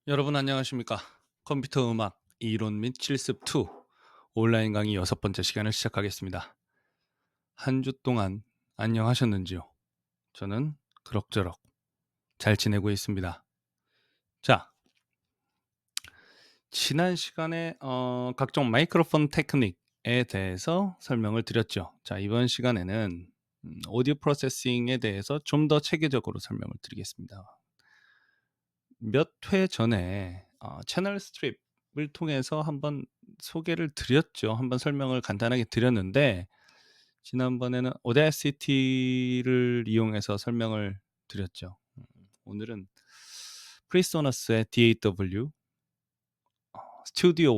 여러분 안녕하십니까? 컴퓨터 음악 이론 및 실습 2 온라인 강의 6번째 시간을 시작하겠습니다. 한 주 동안 안녕하셨는지요? 저는 그럭저럭 잘 지내고 있습니다. 자, 지난 시간에 각종 마이크로폰 테크닉에 대해서 설명을 드렸죠. 자, 이번 시간에는 오디오 프로세싱에 대해서 좀 더 체계적으로 설명을 드리겠습니다. 몇 회 전에 채널 스트립을 통해서 한번 소개를 드렸죠. 한번 설명을 간단하게 드렸는데 지난번에는 오데시티를 이용해서 설명을 드렸죠. 오늘은 프리소너스의 DAW 스튜디오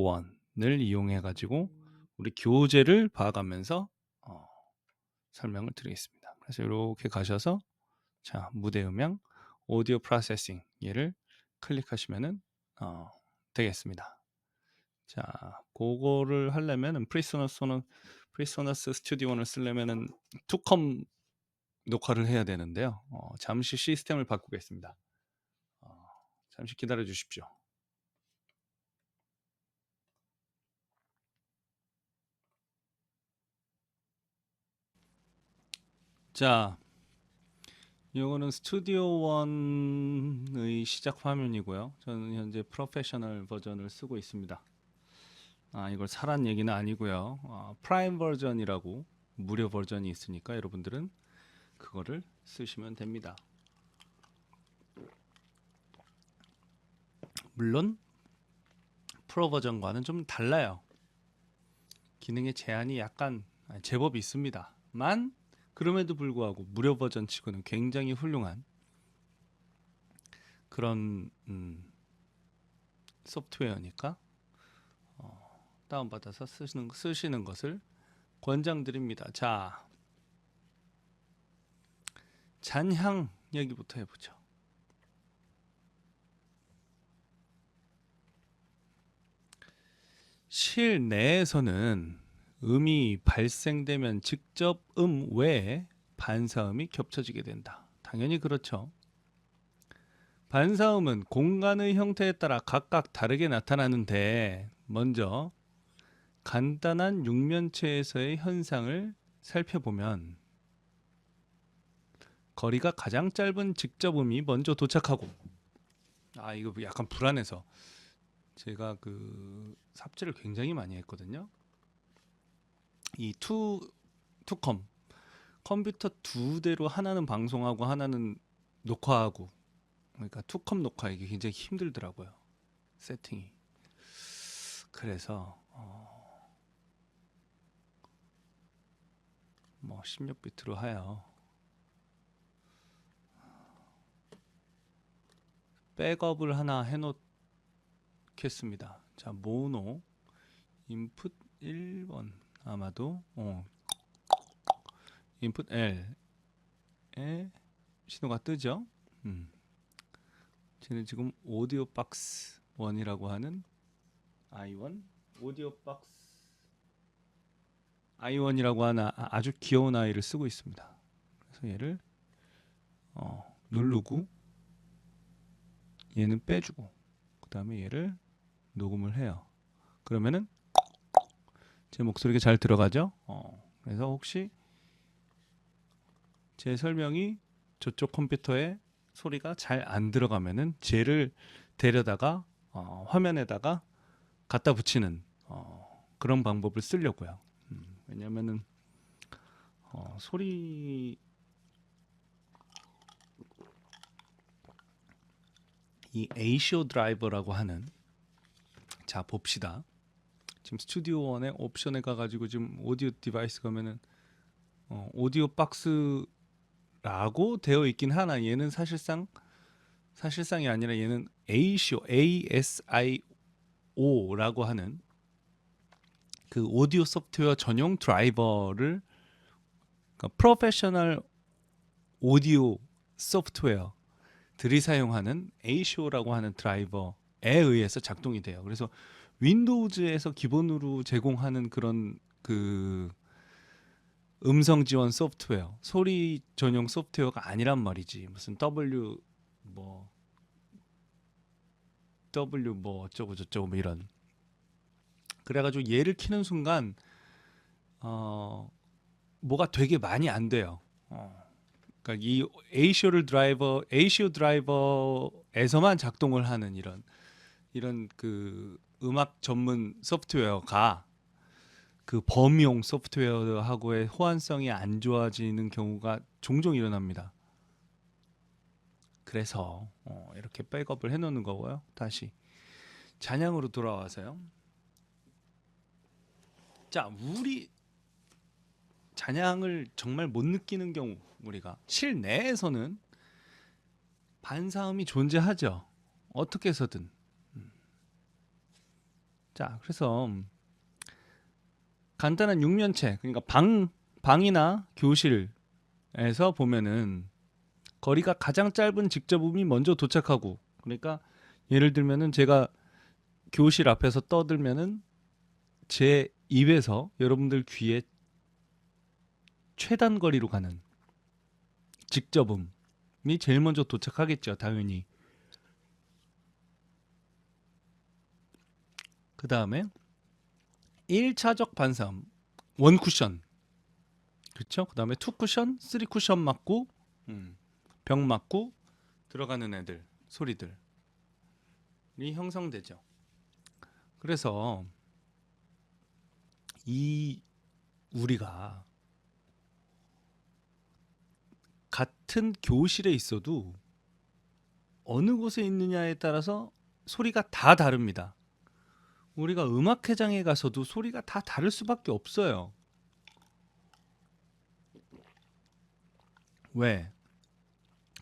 1을 이용해 가지고 우리 교재를 봐가면서 어, 설명을 드리겠습니다. 그래서 이렇게 가셔서 자, 무대 음향 오디오 프로세싱 얘를 클릭하시면은 되겠습니다. 자, 그거를 하려면은 프리소너스 스튜디오를 쓰려면은 투컴 녹화를 해야 되는데요. 잠시 시스템을 바꾸겠습니다. 잠시 기다려 주십시오. 자, 이거는 스튜디오 1의 시작 화면이고요. 저는 현재 프로페셔널 버전을 쓰고 있습니다. 이걸 사란 얘기는 아니고요. 프라임 버전이라고 무료 버전이 있으니까 여러분들은 그거를 쓰시면 됩니다. 물론 프로 버전과는 좀 달라요. 기능의 제한이 약간 제법 있습니다만 그럼에도 불구하고 무료 버전 치고는 굉장히 훌륭한 그런 소프트웨어니까 다운받아서 쓰시는 것을 권장드립니다. 자, 잔향 얘기부터 해보죠. 실내에서는 음이 발생되면 직접 음 외에 반사음이 겹쳐지게 된다. 당연히 그렇죠. 반사음은 공간의 형태에 따라 각각 다르게 나타나는데 먼저 간단한 육면체에서의 현상을 살펴보면 거리가 가장 짧은 직접음이 먼저 도착하고 이거 약간 불안해서 제가 그 삽질을 굉장히 많이 했거든요. 이 투컴 컴퓨터 두 대로 하나는 방송하고 하나는 녹화하고 그러니까 투컴 녹화 이게 굉장히 힘들더라고요. 세팅이. 그래서 뭐 16비트로 하여 백업을 하나 해놓겠습니다. 자, 모노 인풋 1번 아마도 인풋 L에 신호가 뜨죠. 쟤는 지금 오디오 박스 1이라고 하는 i1 오디오 박스 i1이라고 하는 아주 귀여운 아이를 쓰고 있습니다. 그래서 얘를 누르고 얘는 빼주고 그 다음에 얘를 녹음을 해요. 그러면은 제 목소리가 잘 들어가죠. 그래서 혹시 제 설명이 저쪽 컴퓨터에 소리가 잘 안 들어가면은 쟤를 데려다가 화면에다가 갖다 붙이는 그런 방법을 쓰려고요. 왜냐면은 소리 이 에이시오 드라이버라고 하는 자 봅시다. 지금 스튜디오 1의 옵션에 가가지고 지금 오디오 디바이스 가면은 오디오 박스라고 되어 있긴 하나 얘는 사실상이 아니라 얘는 에이시오 ASIO라고 하는 그 오디오 소프트웨어 전용 드라이버를 그러니까 프로페셔널 오디오 소프트웨어들이 사용하는 ASIO라고 하는 드라이버에 의해서 작동이 돼요. 그래서 윈도우즈에서 기본으로 제공하는 그런 그 음성 지원 소프트웨어, 소리 전용 소프트웨어가 아니란 말이지. 무슨 W 뭐 W 뭐 어쩌고 저쩌고 뭐 이런. 그래가지고 얘를 키는 순간 뭐가 되게 많이 안 돼요. 그러니까 이 ASIO 드라이버에서만 작동을 하는 이런 그 음악 전문 소프트웨어가 그 범용 소프트웨어하고의 호환성이 안 좋아지는 경우가 종종 일어납니다. 그래서 이렇게 백업을 해놓는 거고요. 다시 잔향으로 돌아와서요. 자, 우리 잔향을 정말 못 느끼는 경우, 우리가 실내에서는 반사음이 존재하죠. 어떻게 해서든. 자, 그래서 간단한 육면체, 그러니까 방이나 교실에서 보면은 거리가 가장 짧은 직접음이 먼저 도착하고, 그러니까 예를 들면은 제가 교실 앞에서 떠들면은 제 입에서 여러분들 귀에 최단 거리로 가는 직접음이 제일 먼저 도착하겠죠, 당연히. 그 다음에 1차적 반사음, 원 쿠션, 그렇죠? 그 다음에 투 쿠션, 쓰리 쿠션 맞고 병 맞고 들어가는 애들 소리들이 형성되죠. 그래서 이 우리가 같은 교실에 있어도 어느 곳에 있느냐에 따라서 소리가 다 다릅니다. 우리가 음악회장에 가서도 소리가 다 다를 수밖에 없어요. 왜?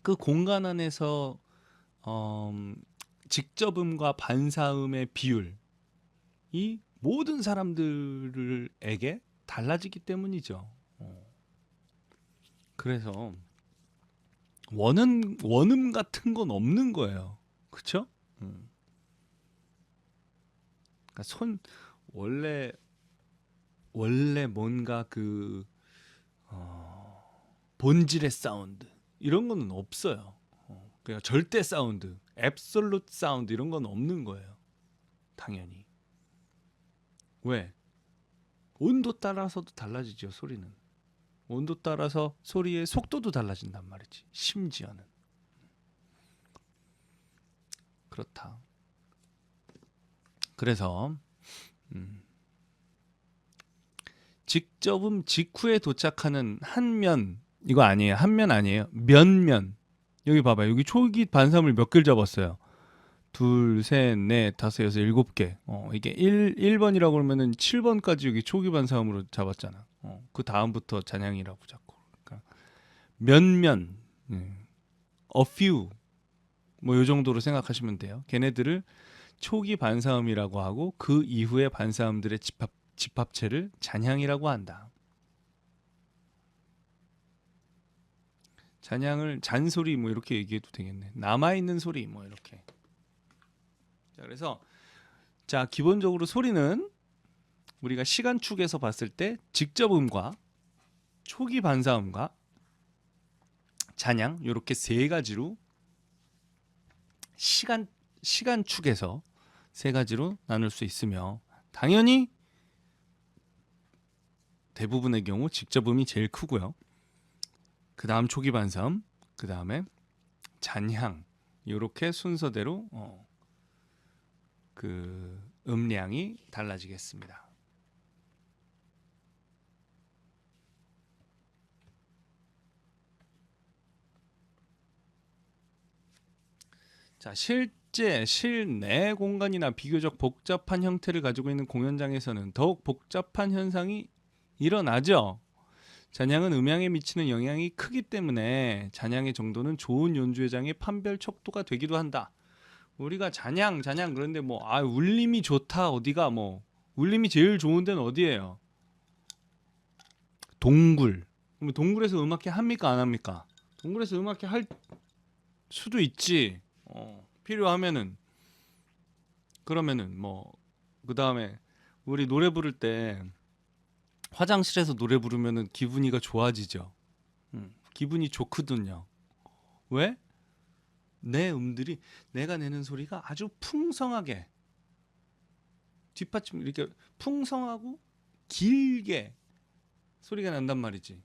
그 공간 안에서 직접음과 반사음의 비율이 모든 사람들에게 달라지기 때문이죠. 그래서 원음 같은 건 없는 거예요. 그렇죠? 그러니까 원래 뭔가 그 본질의 사운드 이런 거는 없어요. 그냥 절대 사운드, 앱솔루트 사운드 이런 건 없는 거예요. 당연히. 왜? 온도 따라서도 달라지죠, 소리는. 온도 따라서 소리의 속도도 달라진단 말이지. 심지어는. 그렇다. 그래서 직접음 직후에 도착하는 한면, 이거 아니에요. 한면 아니에요. 면면. 여기 봐봐요. 여기 초기 반사음을 몇 개를 잡았어요. 둘, 셋, 넷, 다섯, 여섯, 일곱 개. 이게 1번이라고 그러면은 7번까지 여기 초기 반사음으로 잡았잖아. 그 다음부터 잔향이라고 잡고. 그러니까 면면, a few, 뭐 요 정도로 생각하시면 돼요. 걔네들을 초기 반사음이라고 하고 그 이후의 반사음들의 집합체를 잔향이라고 한다. 잔향을 잔소리 뭐 이렇게 얘기해도 되겠네. 남아있는 소리 뭐 이렇게. 자, 그래서 자, 기본적으로 소리는 우리가 시간축에서 봤을 때 직접음과 초기 반사음과 잔향 이렇게 세 가지로 시간축에서 세 가지로 나눌 수 있으며, 당연히 대부분의 경우 직접음이 제일 크고요. 그 다음 초기 반사음, 그 다음에 잔향, 이렇게 순서대로 그 음량이 달라지겠습니다. 자, 실제 실내 공간이나 비교적 복잡한 형태를 가지고 있는 공연장에서는 더욱 복잡한 현상이 일어나죠. 잔향은 음향에 미치는 영향이 크기 때문에 잔향의 정도는 좋은 연주회장의 판별 척도가 되기도 한다. 우리가 잔향 그런데 뭐 울림이 좋다 어디가, 뭐 울림이 제일 좋은 데는 어디예요? 동굴. 그럼 동굴에서 음악회 합니까 안 합니까? 동굴에서 음악회 할 수도 있지. 필요하면은. 그러면은 뭐 그 다음에 우리 노래 부를 때 화장실에서 노래 부르면은 기분이가 좋아지죠. 기분이 좋거든요. 왜? 내 음들이 내가 내는 소리가 아주 풍성하게 뒷받침 이렇게 풍성하고 길게 소리가 난단 말이지.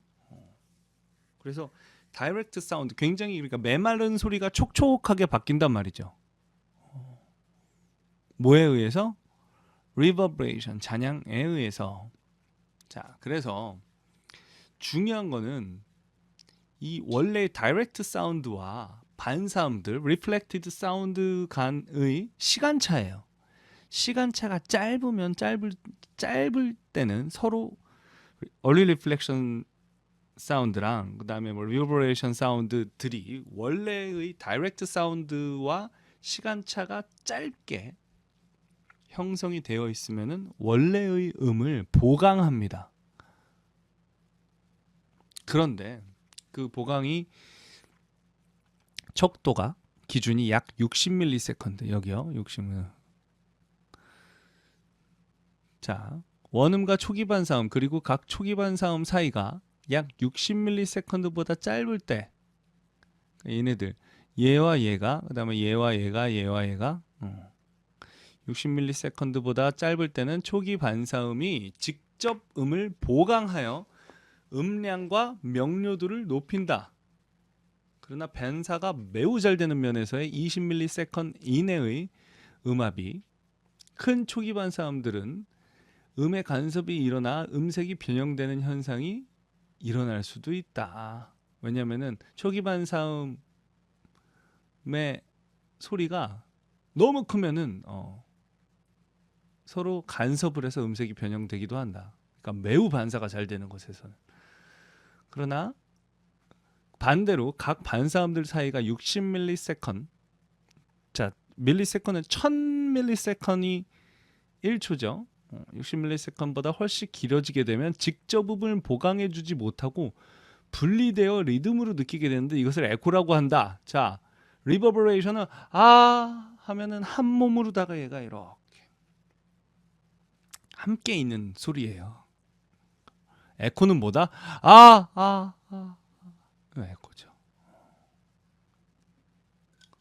그래서 다이렉트 사운드 굉장히 그러니까 메마른 소리가 촉촉하게 바뀐단 말이죠. 뭐에 의해서? 리버브레이션 잔향에 의해서. 자, 그래서 중요한 거는 이 원래 다이렉트 사운드와 반사음들, 리플렉티드 사운드 간의 시간차예요. 시간차가 짧을 때는 서로 얼리 리플렉션 사운드랑 그다음에 뭐 리버레이션 사운드들이 원래의 다이렉트 사운드와 시간차가 짧게 형성이 되어 있으면은 원래의 음을 보강합니다. 그런데 그 보강이 척도가 기준이 약 60ms 여기요. 60ms. 자, 원음과 초기 반사음 그리고 각 초기 반사음 사이가 약 60ms보다 짧을 때 얘네들 얘와 얘가 그다음에 얘와 얘가 60ms보다 짧을 때는 초기 반사음이 직접 음을 보강하여 음량과 명료도를 높인다. 그러나 반사가 매우 잘 되는 면에서의 20ms 이내의 음압이 큰 초기 반사음들은 음의 간섭이 일어나 음색이 변형되는 현상이 일어날 수도 있다. 왜냐면은 초기 반사음의 소리가 너무 크면은 서로 간섭을 해서 음색이 변형되기도 한다. 그러니까 매우 반사가 잘 되는 곳에서는. 그러나 반대로 각 반사음들 사이가 60ms, 자, 밀리세컨은 1000ms이 1초죠. 60ms보다 훨씬 길어지게 되면 직접 음을 보강해 주지 못하고 분리되어 리듬으로 느끼게 되는데 이것을 에코라고 한다. 자, 리버버레이션은 아 하면은 한 몸으로다가 얘가 이렇게 함께 있는 소리예요. 에코는 뭐다? 에코죠.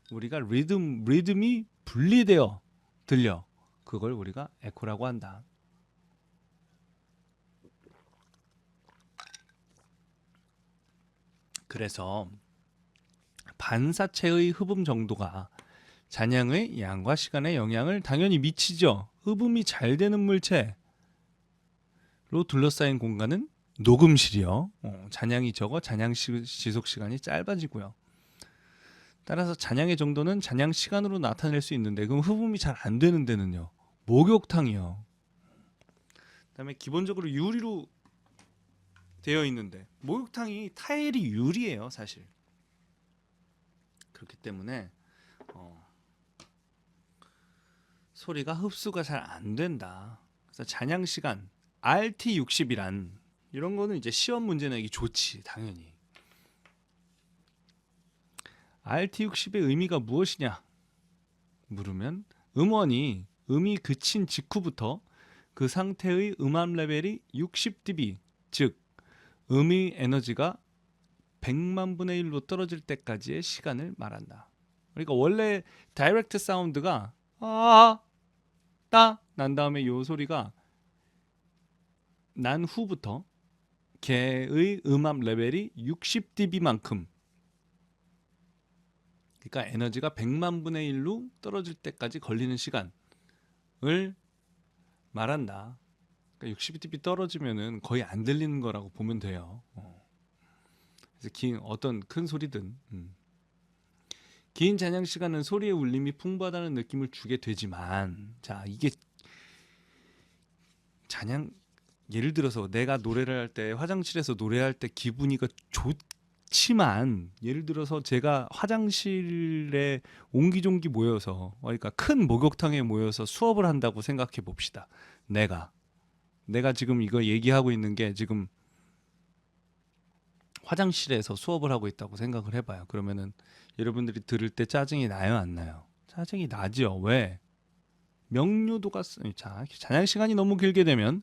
우리가 리듬이 분리되어 들려. 그걸 우리가 에코라고 한다. 그래서 반사체의 흡음 정도가 잔향의 양과 시간에 영향을 당연히 미치죠. 흡음이 잘 되는 물체로 둘러싸인 공간은 녹음실이요. 잔향이 적어 잔향 지속 시간이 짧아지고요. 따라서 잔향의 정도는 잔향 시간으로 나타낼 수 있는데 그럼 흡음이 잘 안 되는 데는요. 목욕탕이요. 그다음에 기본적으로 유리로 되어 있는데 목욕탕이 타일이 유리예요, 사실. 그렇기 때문에 소리가 흡수가 잘 안 된다. 그래서 잔향 시간 RT60이란 이런 거는 이제 시험 문제 내기 좋지, 당연히. RT60의 의미가 무엇이냐 물으면 음이 그친 직후부터 그 상태의 음압 레벨이 60dB, 즉 음의 에너지가 100만 분의 1로 떨어질 때까지의 시간을 말한다. 그러니까 원래 다이렉트 사운드가 난 다음에 요 소리가 난 후부터 걔의 음압 레벨이 60dB만큼, 그러니까 에너지가 100만 분의 1로 떨어질 때까지 걸리는 시간을 말한다. 그러니까 60dB 떨어지면은 거의 안 들리는 거라고 보면 돼요. 그래서 어떤 큰 소리든 긴 잔향 시간은 소리의 울림이 풍부하다는 느낌을 주게 되지만, 자, 이게 잔향 예를 들어서 내가 노래를 할 때 화장실에서 노래할 때 기분이가 좋지만, 예를 들어서 제가 화장실에 옹기종기 모여서, 그러니까 큰 목욕탕에 모여서 수업을 한다고 생각해 봅시다. 내가 지금 이거 얘기하고 있는 게 지금 화장실에서 수업을 하고 있다고 생각을 해봐요. 그러면은 여러분들이 들을 때 짜증이 나요, 안 나요? 짜증이 나죠. 왜? 명료도가 잔향 시간이 너무 길게 되면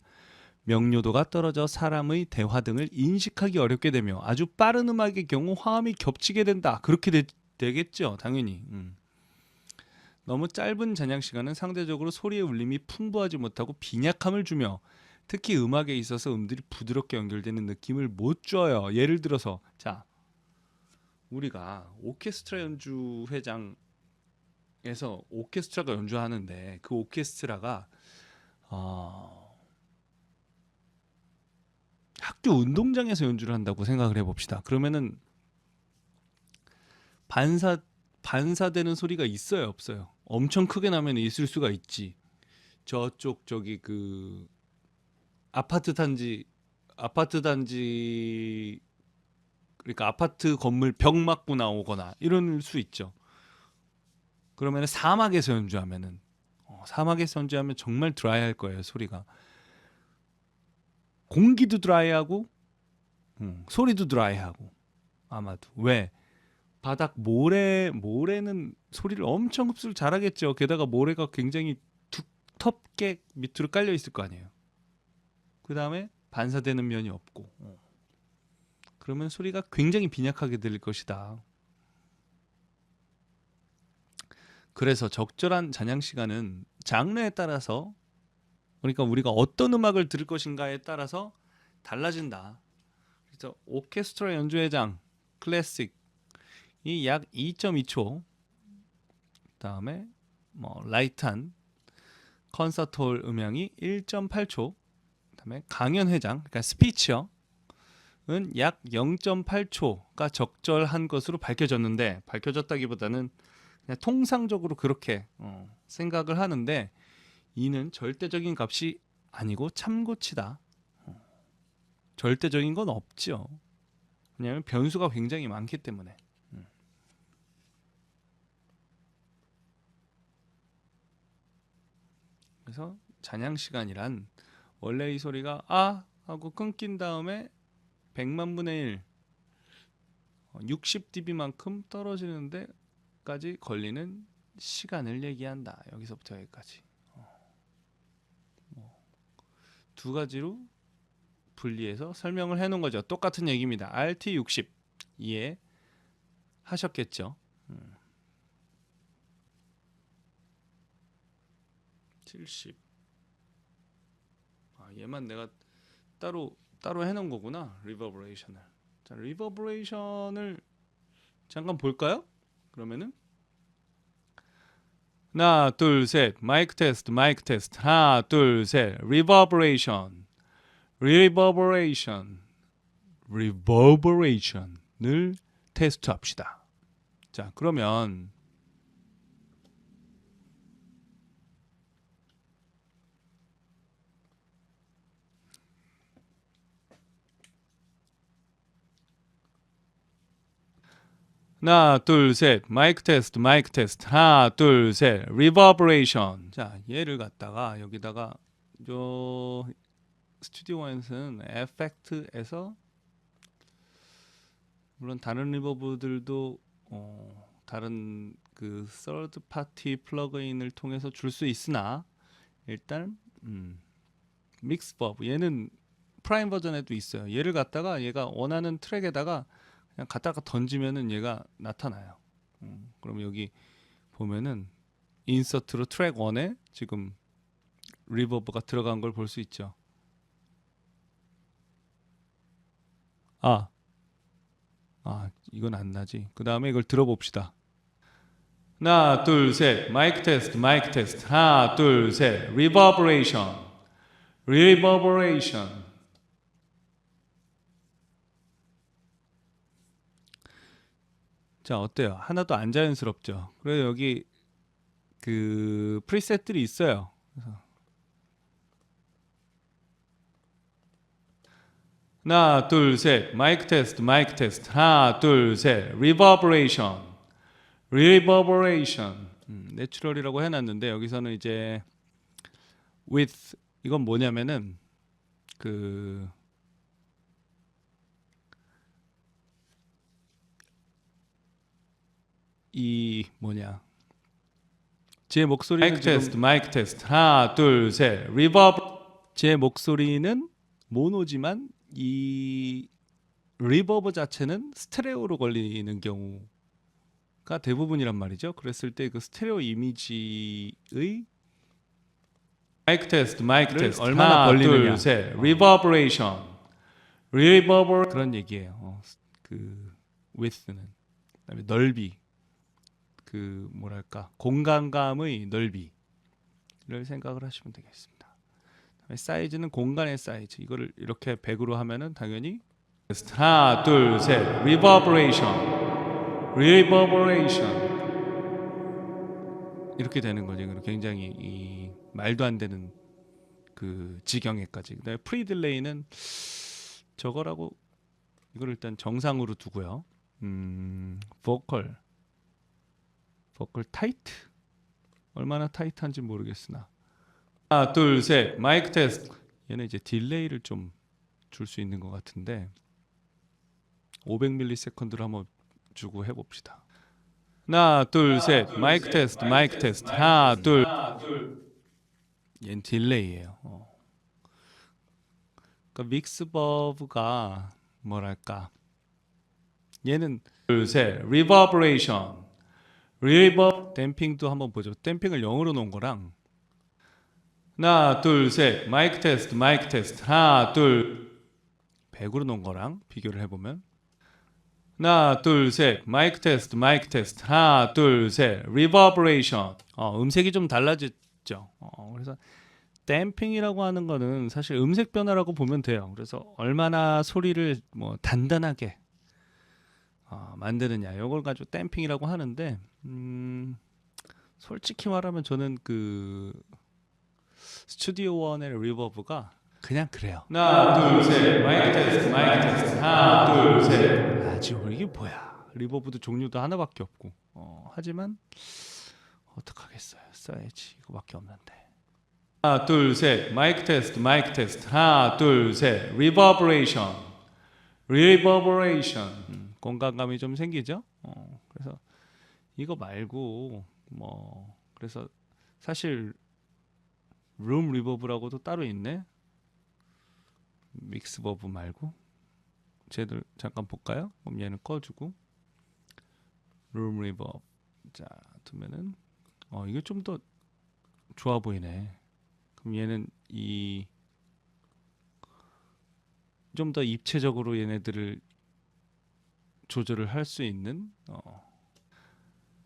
명료도가 떨어져 사람의 대화 등을 인식하기 어렵게 되며 아주 빠른 음악의 경우 화음이 겹치게 된다. 그렇게 되겠죠, 당연히. 너무 짧은 잔향 시간은 상대적으로 소리의 울림이 풍부하지 못하고 빈약함을 주며 특히 음악에 있어서 음들이 부드럽게 연결되는 느낌을 못 줘요. 예를 들어서 자, 우리가 오케스트라 연주회장에서 오케스트라가 연주하는데 그 오케스트라가 학교 운동장에서 연주를 한다고 생각을 해봅시다. 그러면은 반사되는 소리가 있어요, 없어요? 엄청 크게 나면 있을 수가 있지. 저기 그 아파트 단지 그러니까 아파트 건물 벽 맞고 나오거나 이럴 수 있죠. 그러면 사막에서 연주하면 정말 드라이할 거예요, 소리가. 공기도 드라이하고 소리도 드라이하고. 아마도 왜 바닥 모래는 소리를 엄청 흡수를 잘하겠죠. 게다가 모래가 굉장히 두텁게 밑으로 깔려 있을 거 아니에요. 그 다음에 반사되는 면이 없고 그러면 소리가 굉장히 빈약하게 들릴 것이다. 그래서 적절한 잔향 시간은 장르에 따라서, 그러니까 우리가 어떤 음악을 들을 것인가에 따라서 달라진다. 그래서 오케스트라 연주회장 클래식 이 약 2.2초, 그다음에 뭐 라이트한 콘서트홀 음향이 1.8초, 그다음에 강연회장 그러니까 스피치어는 약 0.8초가 적절한 것으로 밝혀졌다기보다는 그냥 통상적으로 그렇게 생각을 하는데, 이는 절대적인 값이 아니고 참고치다. 절대적인 건 없죠. 왜냐하면 변수가 굉장히 많기 때문에. 그래서 잔향 시간이란 원래 이 소리가 아 하고 끊긴 다음에 100만 분의 1 60dB만큼 떨어지는 데까지 걸리는 시간을 얘기한다. 여기서부터 여기까지 두 가지로 분리해서 설명을 해놓은 거죠. 똑같은 얘기입니다. RT60 이해하셨겠죠? 70. 얘만 내가 따로 해놓은 거구나. 리버브레이션을. 자, 리버브레이션을 잠깐 볼까요? 그러면은 하나, 둘, 셋. 마이크 테스트. 하나, 둘, 셋. 리버브레이션을 테스트합시다. 자, 그러면 하나, 둘, 셋. 마이크 테스트. 하나, 둘, 셋. 리버브레이션. 자, 얘를 갖다가 여기다가 저 스튜디오 원스는 에펙트에서 물론 다른 리버브들도 다른 그 서드 파티 플러그인을 통해서 줄 수 있으나 일단 믹스 버브 얘는 프라임 버전에도 있어요. 얘를 갖다가 얘가 원하는 트랙에다가 그냥 갖다가 던지면은 얘가 나타나요. 그럼 여기 보면은 인서트로 트랙 1에 지금 리버브가 들어간 걸 볼 수 있죠. 이건 안 나지. 그 다음에 이걸 들어봅시다. 하나, 둘, 셋. 마이크 테스트. 하나, 둘, 셋. 리버브레이션. 자, 어때요? 하나도 안 자연스럽죠. 그래서 여기 그 프리셋들이 있어요. 하나, 둘, 셋. 마이크 테스트. 하나, 둘, 셋. 리버브레이션. 내추럴이라고 해놨는데 여기서는 이제 with 이건 뭐냐면은 그 이 뭐냐 제 목소리는 마이크 테스트 하나 둘 셋 리버브. 제 목소리는 모노지만 이 리버브 자체는 스테레오로 걸리는 경우가 대부분이란 말이죠. 그랬을 때 그 스테레오 이미지의 마이크 테스트 얼마나 벌리느냐, 리버버레이션, 그런 얘기예요. 그 width는, 그다음에 넓이, 그 뭐랄까 공간감의 넓이를 생각을 하시면 되겠습니다. 그다음에 사이즈는 공간의 사이즈. 이거를 이렇게 100으로 하면은 당연히 하나, 둘, 셋, 리버버레이션 이렇게 되는 거죠. 굉장히 이 말도 안 되는 그 지경에까지. 그다음에 프리 딜레이는 저거라고, 이걸 일단 정상으로 두고요. 보컬 타이트, 얼마나 타이트한지 모르겠으나 하나, 둘, 셋, 마이크 테스트. 얘는 이제 딜레이를 좀 줄 수 있는 것 같은데 500ms를 한번 주고 해봅시다. 하나, 둘, 셋, 마이크 테스트. 하나, 둘. 얘는 딜레이예요. 그러니까 믹스버브가 뭐랄까, 얘는 둘, 셋, 리버버레이션, 댐핑도 한번 보죠. 댐핑을 0으로 놓은 거랑 하나, 둘, 셋, 마이크 테스트. 하나, 둘, 100으로 놓은 거랑 비교를 해보면 하나, 둘, 셋, 마이크 테스트. 하나, 둘, 셋, 리버버레이션. 음색이 좀 달라졌죠. 그래서 댐핑이라고 하는 거는 사실 음색 변화라고 보면 돼요. 그래서 얼마나 소리를 뭐 단단하게 만드느냐, 이걸 가지고 댐핑이라고 하는데, 솔직히 말하면 저는 그 스튜디오 원의 리버브가 그냥 그래요. 하나, 둘, 셋, 마이크 테스트. 하나, 둘, 셋. 지금 이게 뭐야? 리버브도 종류도 하나밖에 없고. 하지만 어떡하겠어요. 써야지. 이거밖에 없는데. 하나, 둘, 셋, 마이크 테스트. 하나, 둘, 셋, 리버버레이션. 공간감이 좀 생기죠. 그래서 이거 말고 뭐, 그래서 사실 룸 리버브라고도 따로 있네. 믹스버브 말고. 쟤들 잠깐 볼까요? 그럼 얘는 꺼주고 룸 리버브 자 두면은 이게 좀 더 좋아 보이네. 그럼 얘는 이 좀 더 입체적으로 얘네들을 조절을 할 수 있는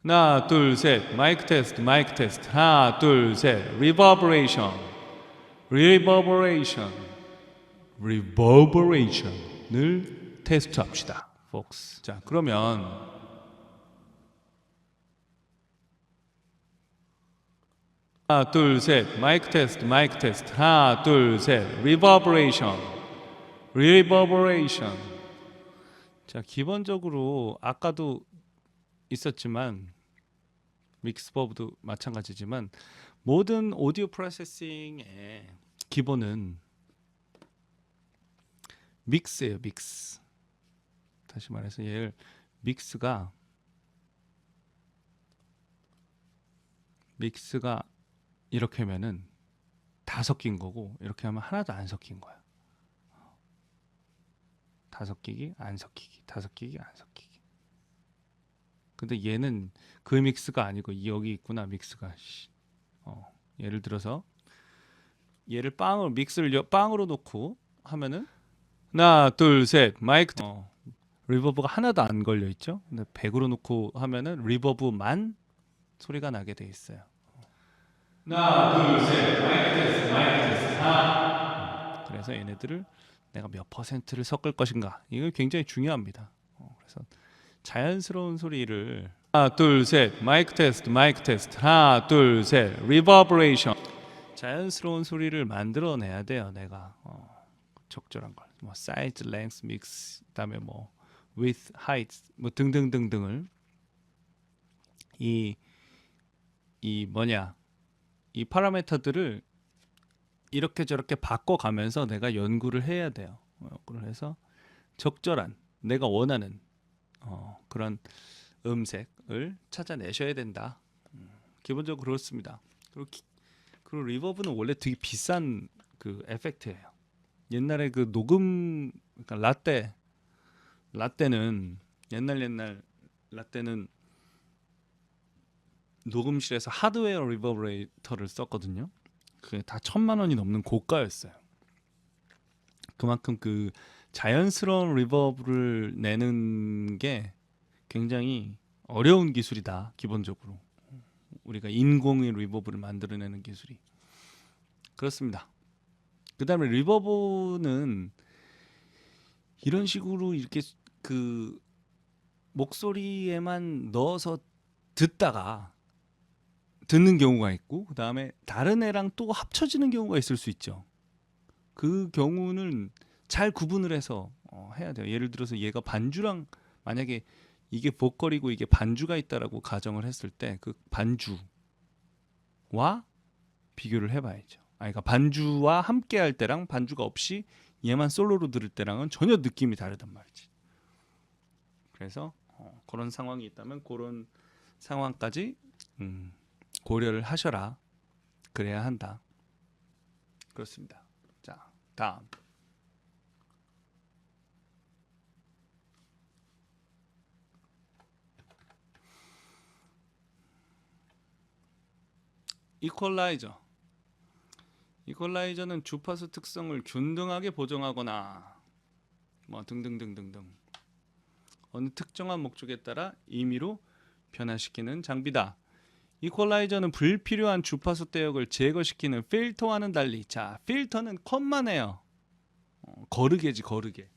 하나, 둘, 셋, 마이크 테스트. 하나, 둘, 셋, 리버버레이션을 테스트합시다. 폭스. 자, 그러면 하나, 둘, 셋, 마이크 테스트. 하나, 둘, 셋, 리버버레이션. 자, 기본적으로 아까도 있었지만 믹스버브도 마찬가지지만 모든 오디오 프로세싱의 기본은 믹스예요. 믹스. 다시 말해서 얘를 믹스가 이렇게 하면은 다 섞인 거고, 이렇게 하면 하나도 안 섞인 거야. 다 섞이기, 안 섞이기, 다 섞이기, 안 섞이기. 근데 얘는 그 믹스가 아니고 여기 있구나, 믹스가. 예를 들어서 얘를 믹스를 빵으로 놓고 하면은 하나, 둘, 셋, 마이크 리버브가 하나도 안 걸려 있죠. 근데 100으로 놓고 하면은 리버브만 소리가 나게 돼 있어요. 하나, 둘, 셋, 마이크 테스트. 그래서 얘네들을 내가 몇 퍼센트를 섞을 것인가, 이거 굉장히 중요합니다. 그래서 자연스러운 소리를 하나, 둘, 셋, 마이크 테스트. 하나, 둘, 셋, 리버버레이션. 자연스러운 소리를 만들어내야 돼요. 내가 적절한 걸, 뭐 사이즈, 랭스, 믹스, 그다음에 뭐 width, height, 뭐 등등등등을 이 파라미터들을 이렇게 저렇게 바꿔가면서 내가 연구를 해야 돼요. 그래서 적절한 내가 원하는 그런 음색을 찾아내셔야 된다. 기본적으로 그렇습니다. 그리고 리버브는 원래 되게 비싼 그 에펙트예요. 옛날에 그 녹음, 그러니까 라떼는 옛날 라떼는 녹음실에서 하드웨어 리버브레이터를 썼거든요. 그게 다 1,000만 원이 넘는 고가였어요. 그만큼 그 자연스러운 리버브를 내는 게 굉장히 어려운 기술이다. 기본적으로 우리가 인공의 리버브를 만들어내는 기술이 그렇습니다. 그 다음에 리버브는 이런 식으로 이렇게 그 목소리에만 넣어서 듣는 경우가 있고, 그 다음에 다른 애랑 또 합쳐지는 경우가 있을 수 있죠. 그 경우는 잘 구분을 해서 해야 돼요. 예를 들어서 얘가 반주랑, 만약에 이게 보컬이고 이게 반주가 있다라고 가정을 했을 때 그 반주와 비교를 해봐야죠. 그러니까 반주와 함께 할 때랑 반주가 없이 얘만 솔로로 들을 때랑은 전혀 느낌이 다르단 말이지. 그래서 그런 상황이 있다면 그런 상황까지 고려를 하셔라. 그래야 한다. 그렇습니다. 자, 다음. 이퀄라이저. 이퀄라이저는 주파수 특성을 균등하게 보정하거나 뭐 등등등등등 어느 특정한 목적에 따라 임의로 변화시키는 장비다. 이퀄라이저는 불필요한 주파수 대역을 제거시키는 필터와는 달리, 자, 필터는 컷만 해요. 거르게지, 거르게.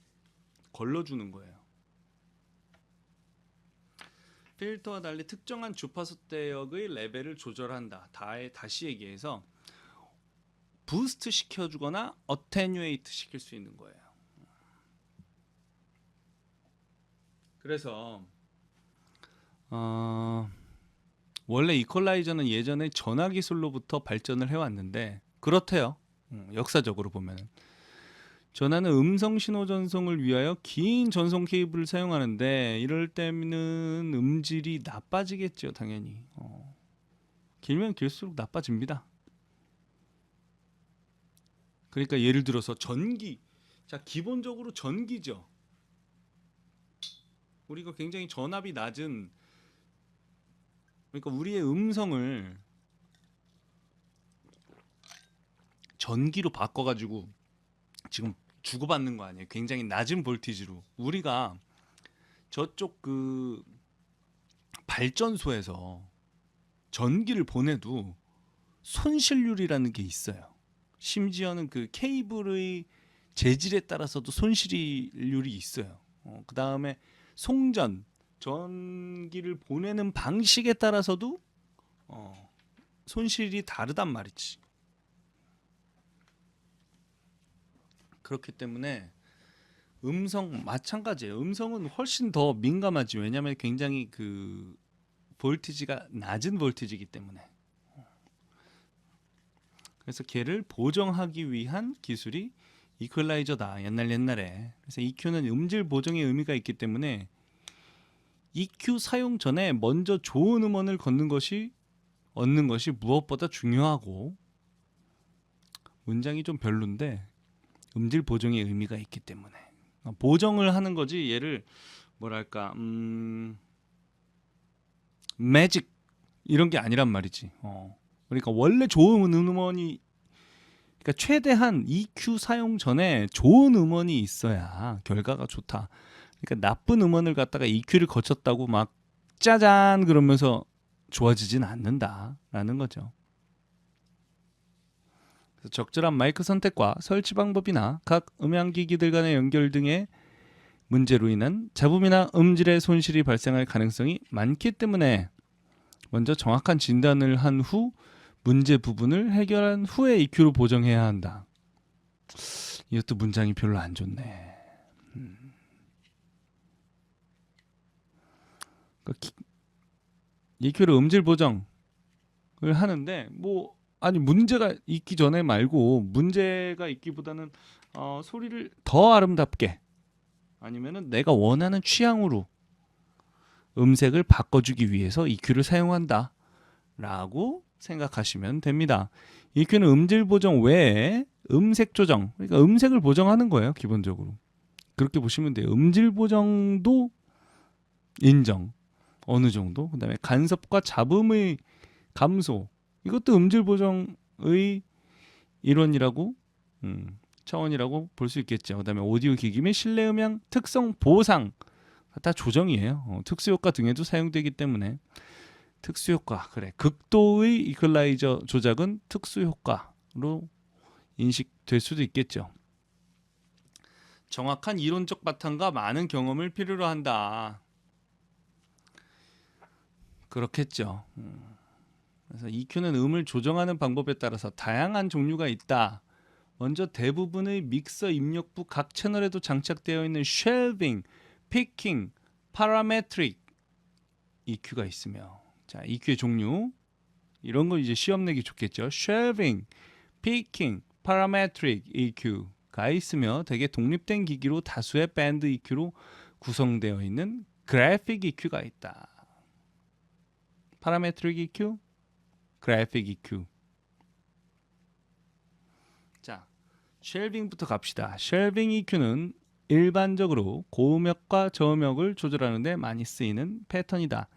걸러주는 거예요. 필터와 달리 특정한 주파수 대역의 레벨을 조절한다. 다시 얘기해서 부스트 시켜주거나 어테뉴에이트 시킬 수 있는 거예요. 그래서 원래 이퀄라이저는 예전에 전화 기술로부터 발전을 해왔는데 그렇대요. 역사적으로 보면 전화는 음성 신호 전송을 위하여 긴 전송 케이블을 사용하는데 이럴 때는 음질이 나빠지겠죠, 당연히. 길면 길수록 나빠집니다. 그러니까 예를 들어서 전기, 자, 기본적으로 전기죠. 우리가 굉장히 전압이 낮은, 그러니까 우리의 음성을 전기로 바꿔가지고 지금 주고받는 거 아니에요. 굉장히 낮은 볼티지로. 우리가 저쪽 그 발전소에서 전기를 보내도 손실률이라는 게 있어요. 심지어는 그 케이블의 재질에 따라서도 손실률이 있어요. 그 다음에 송전, 전기를 보내는 방식에 따라서도 손실이 다르단 말이지. 그렇기 때문에 음성 마찬가지예요. 음성은 훨씬 더 민감하지. 왜냐하면 굉장히 그 볼티지가 낮은 볼티지이기 때문에. 그래서 걔를 보정하기 위한 기술이 이퀄라이저다. 옛날에. 그래서 EQ는 음질 보정의 의미가 있기 때문에 EQ 사용 전에 먼저 좋은 음원을 얻는 것이 무엇보다 중요하고, 문장이 좀 별론데 음질 보정의 의미가 있기 때문에 보정을 하는 거지. 얘를 뭐랄까 매직 이런 게 아니란 말이지. 그러니까 원래 좋은 음원이, 그러니까 최대한 EQ 사용 전에 좋은 음원이 있어야 결과가 좋다. 그러니까 나쁜 음원을 갖다가 EQ를 거쳤다고 막 짜잔 그러면서 좋아지진 않는다라는 거죠. 그래서 적절한 마이크 선택과 설치 방법이나 각 음향기기들 간의 연결 등의 문제로 인한 잡음이나 음질의 손실이 발생할 가능성이 많기 때문에 먼저 정확한 진단을 한 후 문제 부분을 해결한 후에 EQ로 보정해야 한다. 이것도 문장이 별로 안 좋네. EQ로 음질 보정을 하는데 아니 문제가 있기 전에 말고, 문제가 있기보다는 소리를 더 아름답게, 아니면은 내가 원하는 취향으로 음색을 바꿔주기 위해서 EQ를 사용한다 라고 생각하시면 됩니다. EQ는 음질 보정 외에 음색 조정, 그러니까 음색을 보정하는 거예요. 기본적으로 그렇게 보시면 돼요. 음질 보정도 인정 어느 정도. 그 다음에 간섭과 잡음의 감소. 이것도 음질 보정의 일원이라고 차원이라고 볼 수 있겠죠. 그다음에 오디오 기기 및 실내 음향 특성 보상 다 조정이에요. 특수 효과 등에도 사용되기 때문에 특수 효과 그래 극도의 이퀄라이저 조작은 특수 효과로 인식될 수도 있겠죠. 정확한 이론적 바탕과 많은 경험을 필요로 한다. 그렇겠죠. 그래서 EQ는 음을 조정하는 방법에 따라서 다양한 종류가 있다. 먼저 대부분의 믹서 입력부 각 채널에도 장착되어 있는 쉘빙, 피킹, 파라메트릭 EQ가 있으며, 자 EQ의 종류 이런 거 이제 시험 내기 좋겠죠. 쉘빙, 피킹, 파라메트릭 EQ가 있으며 대개 독립된 기기로 다수의 밴드 EQ로 구성되어 있는 그래픽 EQ가 있다. 파라메트릭 EQ, 그래픽 EQ. 자, 쉘빙부터 갑시다. 쉘빙 EQ는 일반적으로 고음역과 저음역을 조절하는 데 많이 쓰이는 패턴이다.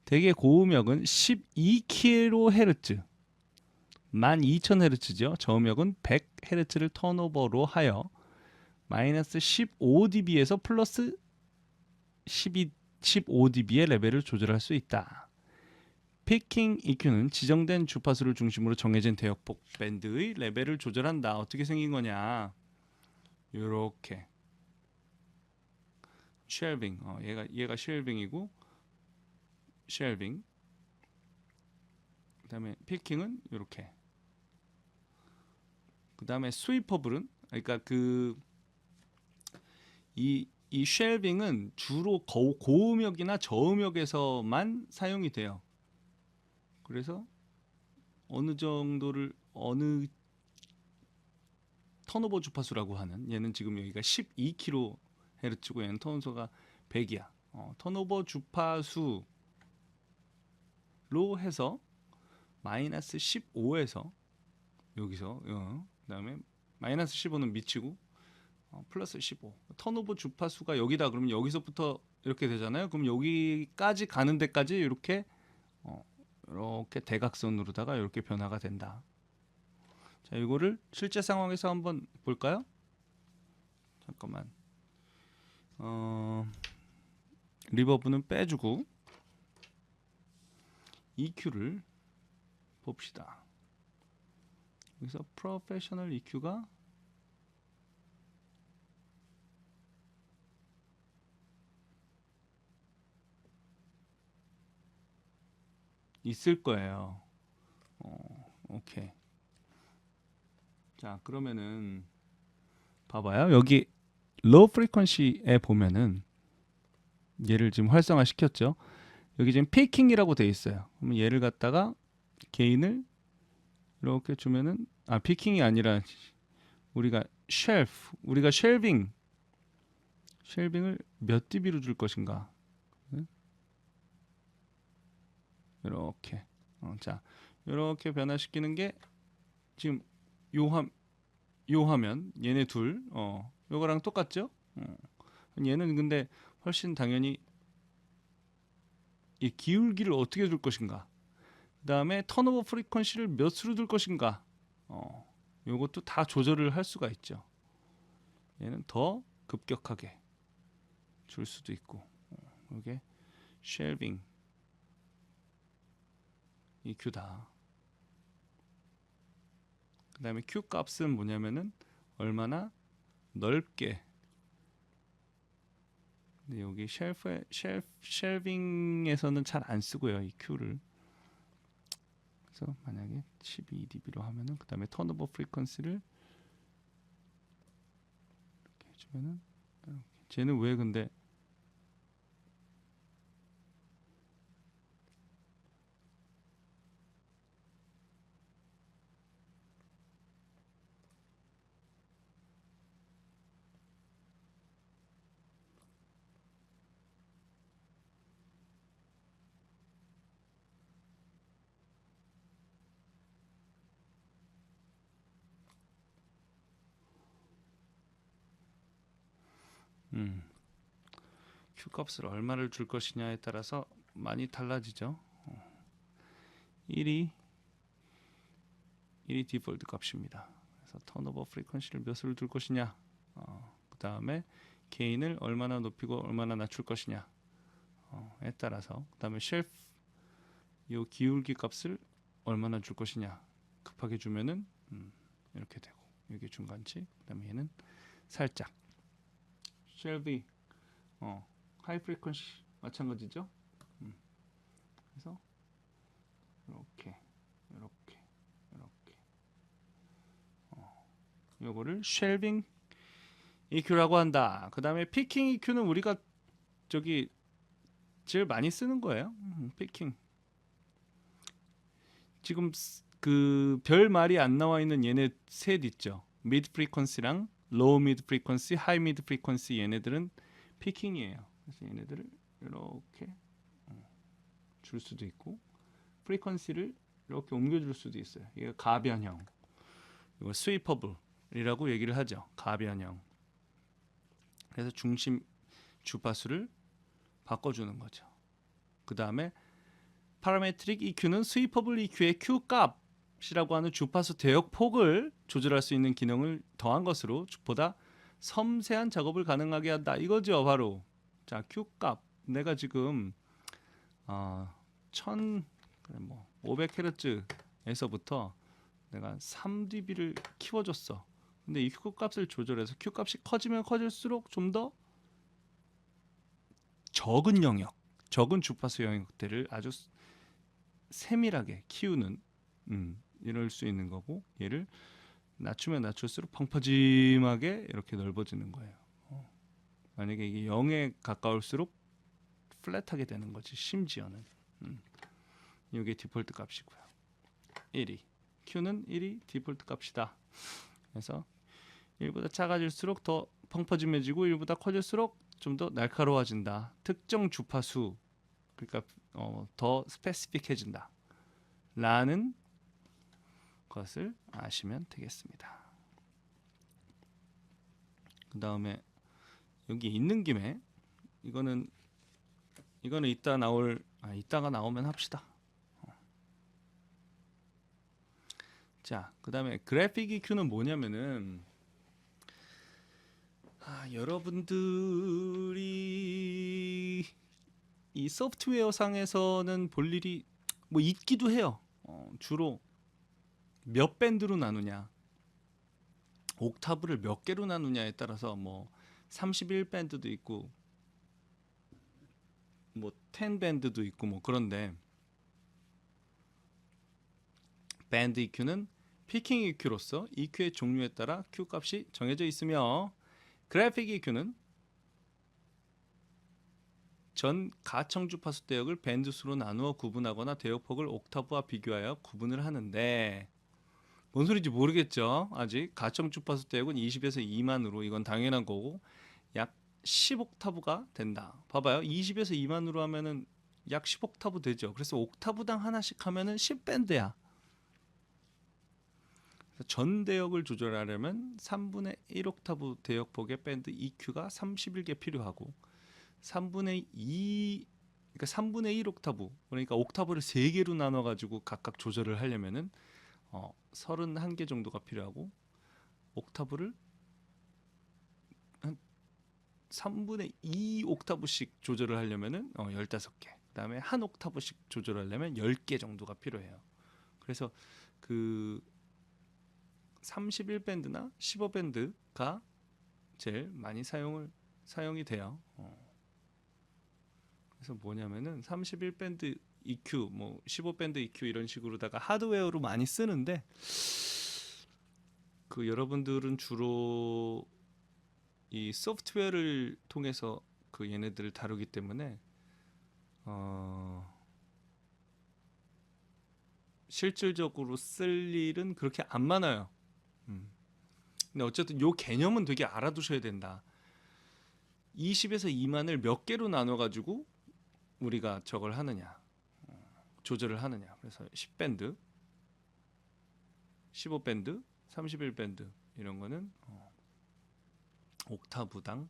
대개 고음역은 12kHz, 12,000Hz죠. 저음역은 100Hz를 턴오버로 하여 마이너스 15dB에서 플러스 15dB의 레벨을 조절할 수 있다. 피킹 EQ는 지정된 주파수를 중심으로 정해진 대역폭 밴드의 레벨을 조절한다. 어떻게 생긴 거냐? 요렇게 쉘빙. 얘가 쉘빙이고 쉘빙. 그다음에 피킹은 요렇게. 그다음에 스위퍼블은 그러니까 이 쉘빙은 주로 고음역이나 저음역에서만 사용이 돼요. 그래서 어느 턴오버 주파수라고 하는 얘는 지금 여기가 12kHz고 얘는 턴오버가 100이야. 턴오버 주파수로 해서 마이너스 15에서 여기서 그다음에 마이너스 15는 미치고 플러스 15 턴오버 주파수가 여기다 그러면 여기서부터 이렇게 되잖아요. 그럼 여기까지 가는 데까지 이렇게 대각선으로다가 이렇게 변화가 된다. 자, 이거를 실제 상황에서 한번 볼까요? 잠깐만. 리버브는 빼주고 EQ를 봅시다. 여기서 프로페셔널 EQ가 있을 거예요. 오케이. 자, 그러면은 봐봐요. 여기 로우 프리퀀시에 보면은 얘를 지금 활성화 시켰죠. 여기 지금 피킹이라고 돼 있어요. 그러면 얘를 갖다가 게인을 이렇게 주면은 피킹이 아니라 우리가 쉘빙을 몇 dB로 줄 것인가? 이렇게 자 이렇게 변화시키는 게 지금 요 화면 얘네 둘 요거랑 똑같죠? 얘는 근데 훨씬 당연히 이 기울기를 어떻게 줄 것인가? 그 다음에 턴오버 프리퀀시를 몇으로 둘 것인가? 요것도 다 조절을 할 수가 있죠. 얘는 더 급격하게 줄 수도 있고 이게 쉘빙 EQ다. 그 다음에 Q 값은 뭐냐면은 얼마나 넓게. 근데 여기 쉘빙에서는 잘 안 쓰고요, 이 Q를. 그래서 만약에 12dB로 하면은 그 다음에 턴오버 프리퀀시를 이렇게 해주면은 쟤는 왜 근데 Q 값을 얼마를 줄 것이냐에 따라서 많이 달라지죠. 1이 디폴트 값입니다. 그래서 턴오버 프리퀀시를 몇으로 둘 것이냐, 그 다음에 게인을 얼마나 높이고 얼마나 낮출 것이냐에 따라서, 그 다음에 쉘프 요 기울기 값을 얼마나 줄 것이냐, 급하게 주면은 이렇게 되고, 여기 중간치, 그 다음에 얘는 살짝 쉘비 하이 프리퀀시 마찬가지죠. 그래서 이렇게 요거를 쉘빙 EQ라고 한다. 그 다음에 피킹 EQ는 우리가 저기 제일 많이 쓰는 거예요. 피킹. 지금 그 별 말이 안 나와 있는 얘네 셋 있죠. 미드 프리퀀시랑 로우 미드 프리퀀시, 하이 미드 프리퀀시, 얘네들은 피킹이에요. 그래서 얘네들을 이렇게 줄 수도 있고, 프리퀀시를 이렇게 옮겨줄 수도 있어요. 이게 가변형, 이거 스위퍼블이라고 얘기를 하죠. 가변형. 그래서 중심 주파수를 바꿔주는 거죠. 그 다음에 파라메트릭 EQ는 스위퍼블 EQ의 Q 값이라고 하는 주파수 대역 폭을 조절할 수 있는 기능을 더한 것으로 보다 섬세한 작업을 가능하게 한다. 이거죠, 바로. 자, Q 값. 내가 지금 500Hz에서부터 내가 3dB를 키워줬어. 근데 이 Q 값을 조절해서 Q 값이 커지면 커질수록 좀 더 적은 영역, 적은 주파수 영역대를 아주 세밀하게 키우는 이럴 수 있는 거고, 얘를 낮추면 낮출수록 펑퍼짐하게 이렇게 넓어지는 거예요. 만약에 이게 0에 가까울수록 플랫하게 되는 거지, 심지어는. 이게 디폴트 값이고요. 1이 Q는 1이 디폴트 값이다. 그래서 1보다 작아질수록 더 펑퍼짐해지고 1보다 커질수록 좀 더 날카로워진다. 특정 주파수, 그러니까 더 스페시픽해진다 라는 것을 아시면 되겠습니다. 그 다음에 여기 있는 김에 이거는 이따가 나오면 합시다. 자, 그 다음에 그래픽 EQ는 뭐냐면은, 여러분들이 이 소프트웨어 상에서는 볼 일이 뭐 있기도 해요. 주로 몇 밴드로 나누냐, 옥타브를 몇 개로 나누냐에 따라서 뭐 31밴드도 있고 뭐 10밴드도 있고 뭐 그런데, 밴드 EQ는 피킹 EQ로서 EQ의 종류에 따라 Q 값이 정해져 있으며, 그래픽 EQ는 전 가청 주파수 대역을 밴드 수로 나누어 구분하거나 대역폭을 옥타브와 비교하여 구분을 하는데, 뭔 소리인지 모르겠죠. 아직 가청 주파수 대역은 20에서 2만으로, 이건 당연한 거고, 약 10옥타브가 된다. 봐봐요. 20에서 2만으로 하면은 약 10옥타브 되죠. 그래서 옥타브당 하나씩 하면은 10밴드야. 전 대역을 조절하려면 3분의 1옥타브 대역폭의 밴드 EQ가 31개 필요하고, 3분의 2, 그러니까 3분의 1 옥타브, 그러니까 옥타브를 3개로 나눠 가지고 각각 조절을 하려면은 31개 정도가 필요하고, 옥타브를 한 3분의 2 옥타브씩 조절을 하려면은 15개. 그다음에 한 옥타브씩 조절하려면 10개 정도가 필요해요. 그래서 그 31밴드나 15밴드가 제일 많이 사용이 돼요. 그래서 뭐냐면은 31밴드 EQ, 뭐 15밴드 EQ 이런 식으로다가 하드웨어로 많이 쓰는데, 그 여러분들은 주로 이 소프트웨어를 통해서 그 얘네들을 다루기 때문에 실질적으로 쓸 일은 그렇게 안 많아요. 근데 어쨌든 요 개념은 되게 알아두셔야 된다. 20에서 2만을 몇 개로 나눠 가지고 우리가 저걸 하느냐, 조절을 하느냐. 그래서 10밴드, 15밴드, 31밴드 이런 거는 옥타브당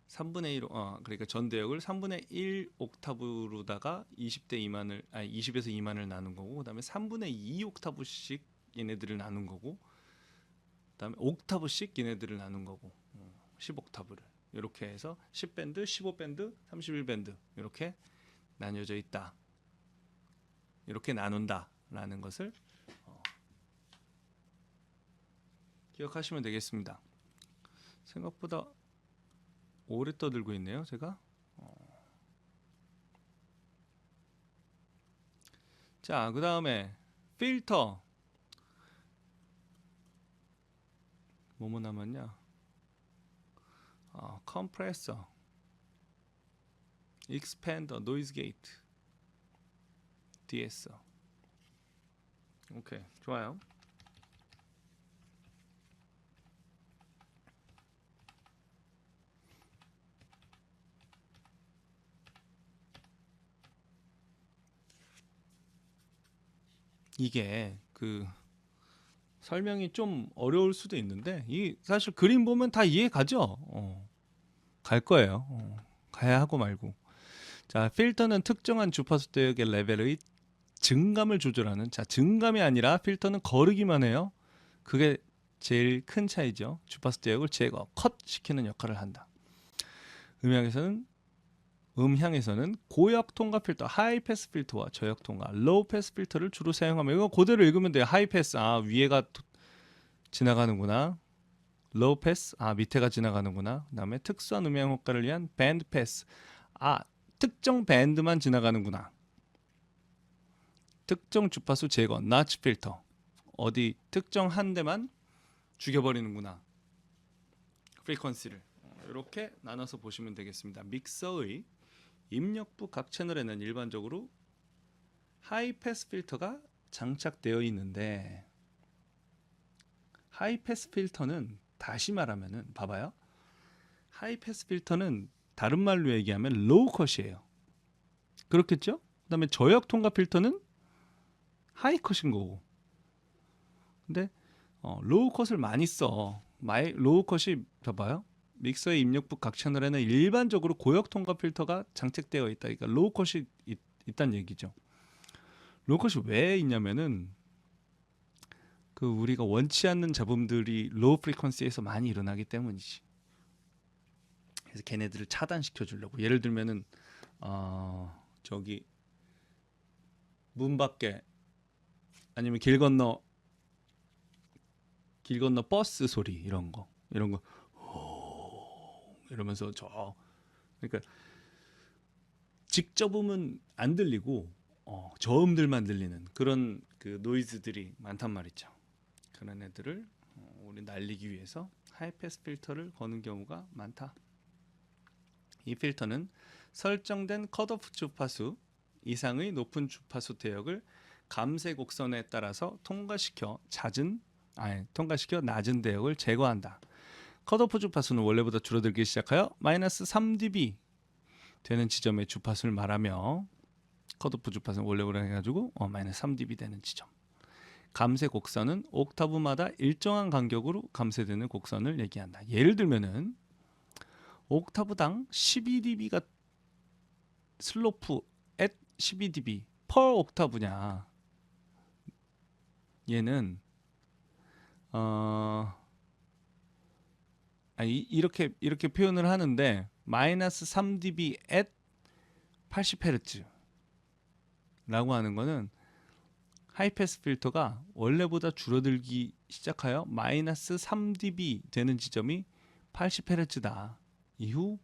3분의 1 그러니까 전대역을 3분의 1 옥타브로다가 20대 2만을 20에서 2만을 나눈 거고, 그다음에 3분의 2 옥타브씩 얘네들을 나눈 거고, 그다음에 옥타브씩 얘네들을 나눈 거고, 10옥타브를 이렇게 해서 10밴드, 15밴드, 31밴드 이렇게 나뉘어져 있다. 이렇게 나눈다라는 것을 기억하시면 되겠습니다. 생각보다 오래 떠들고 있네요, 제가. 자, 그 다음에 필터. 뭐뭐 남았냐? 컴프레서, 익스팬더, 노이즈 게이트, DS. 오케이, 좋아요. 이게 그 설명이 좀 어려울 수도 있는데, 이 사실 그림 보면 다 이해 가죠. 갈 거예요. 가야 하고 말고. 자, 필터는 특정한 주파수 대역의 레벨의 증감을 조절하는, 자, 증감이 아니라 필터는 거르기만 해요. 그게 제일 큰 차이죠. 주파수 대역을 제거, 컷 시키는 역할을 한다. 음향에서는 고역 통과 필터, 하이 패스 필터와 저역 통과, 로우 패스 필터를 주로 사용하며, 이거 그대로 읽으면 돼요. 하이 패스, 위에가 지나가는구나. 로우 패스, 밑에가 지나가는구나. 그다음에 특수한 음향 효과를 위한 밴드 패스, 특정 밴드만 지나가는구나. 특정 주파수 제거, 나치 필터, 어디 특정 한 대만 죽여버리는구나. 프리퀀시를 이렇게 나눠서 보시면 되겠습니다. 믹서의 입력부 각 채널에는 일반적으로 하이 패스 필터가 장착되어 있는데, 하이 패스 필터는 다시 말하면은 봐봐요. 하이 패스 필터는 다른 말로 얘기하면 로우 컷이에요. 그렇겠죠? 그다음에 저역 통과 필터는 하이 컷인 거고. 근데 로우 컷을 많이 써. 로우 컷이 봐봐요. 믹서의 입력부 각 채널에는 일반적으로 고역 통과 필터가 장착되어 있다. 그러니까 로우 컷이 있다는 얘기죠. 로우 컷이 왜 있냐면은 그 우리가 원치 않는 잡음들이 로우 프리퀀시에서 많이 일어나기 때문이지. 그래서 걔네들을 차단시켜 주려고. 예를 들면은 저기 문 밖에, 아니면 길 건너 버스 소리, 이런 거 이러면서 그러니까 직접음은 안 들리고 저음들만 들리는 그런 그 노이즈들이 많단 말이죠. 그런 애들을 우리 날리기 위해서 하이패스 필터를 거는 경우가 많다. 이 필터는 설정된 컷오프 주파수 이상의 높은 주파수 대역을 감쇄 곡선에 따라서 통과시켜 낮은 대역을 제거한다. 컷오프 주파수는 원래보다 줄어들기 시작하여 마이너스 3dB 되는 지점의 주파수를 말하며, 컷오프 주파수는 원래보다 해가지고 마이너스 3dB 되는 지점. 감쇄 곡선은 옥타브마다 일정한 간격으로 감쇄되는 곡선을 얘기한다. 예를 들면은 옥타브당 12dB가 슬로프 at 12dB per 옥타브냐, 얘는 이렇게 표현을 하는데, 마이너스 3dB at 80Hz 라고 하는 거는 하이패스 필터가 원래보다 줄어들기 시작하여 마이너스 3dB 되는 지점이 80Hz다. 이후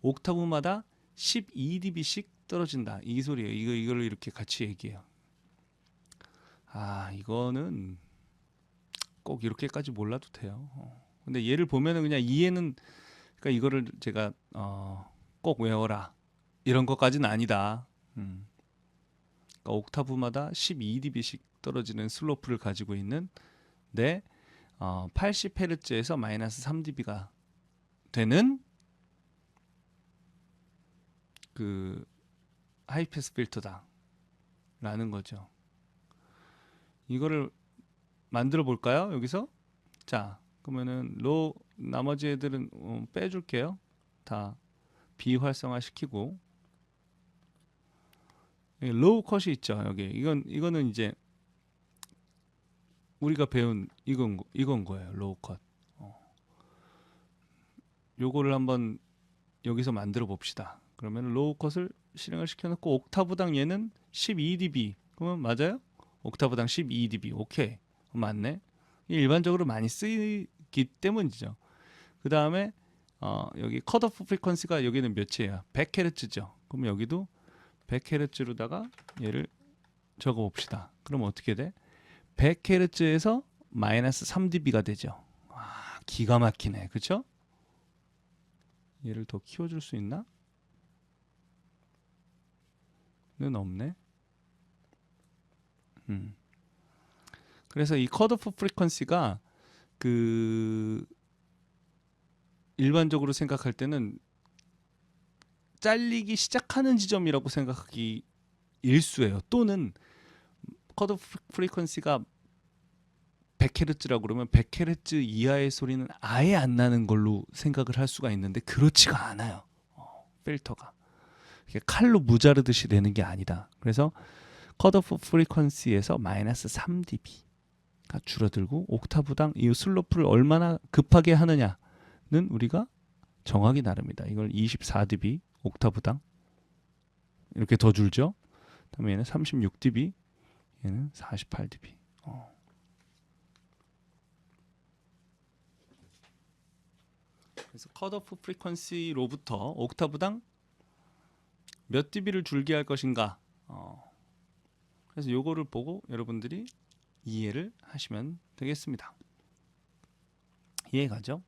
옥타브마다 12dB씩 떨어진다. 이 소리예요. 이걸 이렇게 같이 얘기해요. 이거는 꼭 이렇게까지 몰라도 돼요. 근데 얘를 보면은 그냥 이해는, 그러니까 이거를 제가 꼭 외워라 이런 것까지는 아니다. 그러니까 옥타브마다 12dB씩 떨어지는 슬로프를 가지고 있는 80Hz에서 마이너스 3dB가 되는 그 하이패스 필터다 라는 거죠. 이거를 만들어 볼까요? 여기서. 자, 그러면은 나머지 애들은 빼줄게요. 다 비활성화시키고, 로우 컷이 있죠. 여기 이거는 이제 우리가 배운 이건 거예요. 로우 컷. 요거를 한번 여기서 만들어 봅시다. 그러면 로우 컷을 실행을 시켜놓고 옥타브당 얘는 12dB. 그러면 맞아요? 옥타브당 12dB. 오케이. 맞네. 일반적으로 많이 쓰이기 때문이죠. 그 다음에 여기 컷오프 프리퀀시가 여기는 몇이에요? 100Hz죠. 그럼 여기도 100Hz로다가 얘를 적어 봅시다. 그럼 어떻게 돼? 100Hz에서 마이너스 3dB가 되죠. 기가 막히네. 그쵸? 얘를 더 키워줄 수 있나? 는 없네. 그래서 이 컷오프 프리퀀시가 그 일반적으로 생각할 때는 잘리기 시작하는 지점이라고 생각하기 일수예요. 또는 컷오프 프리퀀시가 100Hz라고 그러면 100Hz 이하의 소리는 아예 안 나는 걸로 생각을 할 수가 있는데 그렇지가 않아요. 필터가 칼로 무자르듯이 되는 게 아니다. 그래서 컷오프 프리퀀시에서 마이너스 3dB가 줄어들고 옥타브당 이 슬로프를 얼마나 급하게 하느냐는 우리가 정하기 나름이다. 이걸 24dB 옥타브당 이렇게 더 줄죠. 그다음에 얘는 36dB, 얘는 48dB. 그래서 컷오프 프리퀀시로부터 옥타브당 몇 dB를 줄게 할 것인가. 그래서 요거를 보고 여러분들이 이해를 하시면 되겠습니다. 이해가죠?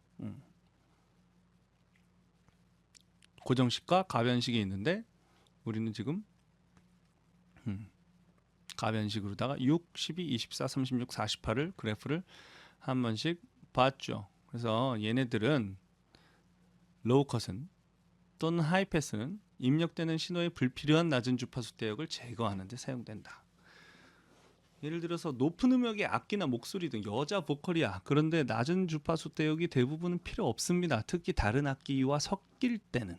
고정식과 가변식이 있는데 우리는 지금 가변식으로다가 6, 12, 24, 36, 48을 그래프를 한 번씩 봤죠. 그래서 얘네들은 로우 컷은 또는 하이 패스는 입력되는 신호의 불필요한 낮은 주파수 대역을 제거하는 데 사용된다. 예를 들어서 높은 음역의 악기나 목소리 등 여자 보컬이야. 그런데 낮은 주파수 대역이 대부분은 필요 없습니다. 특히 다른 악기와 섞일 때는.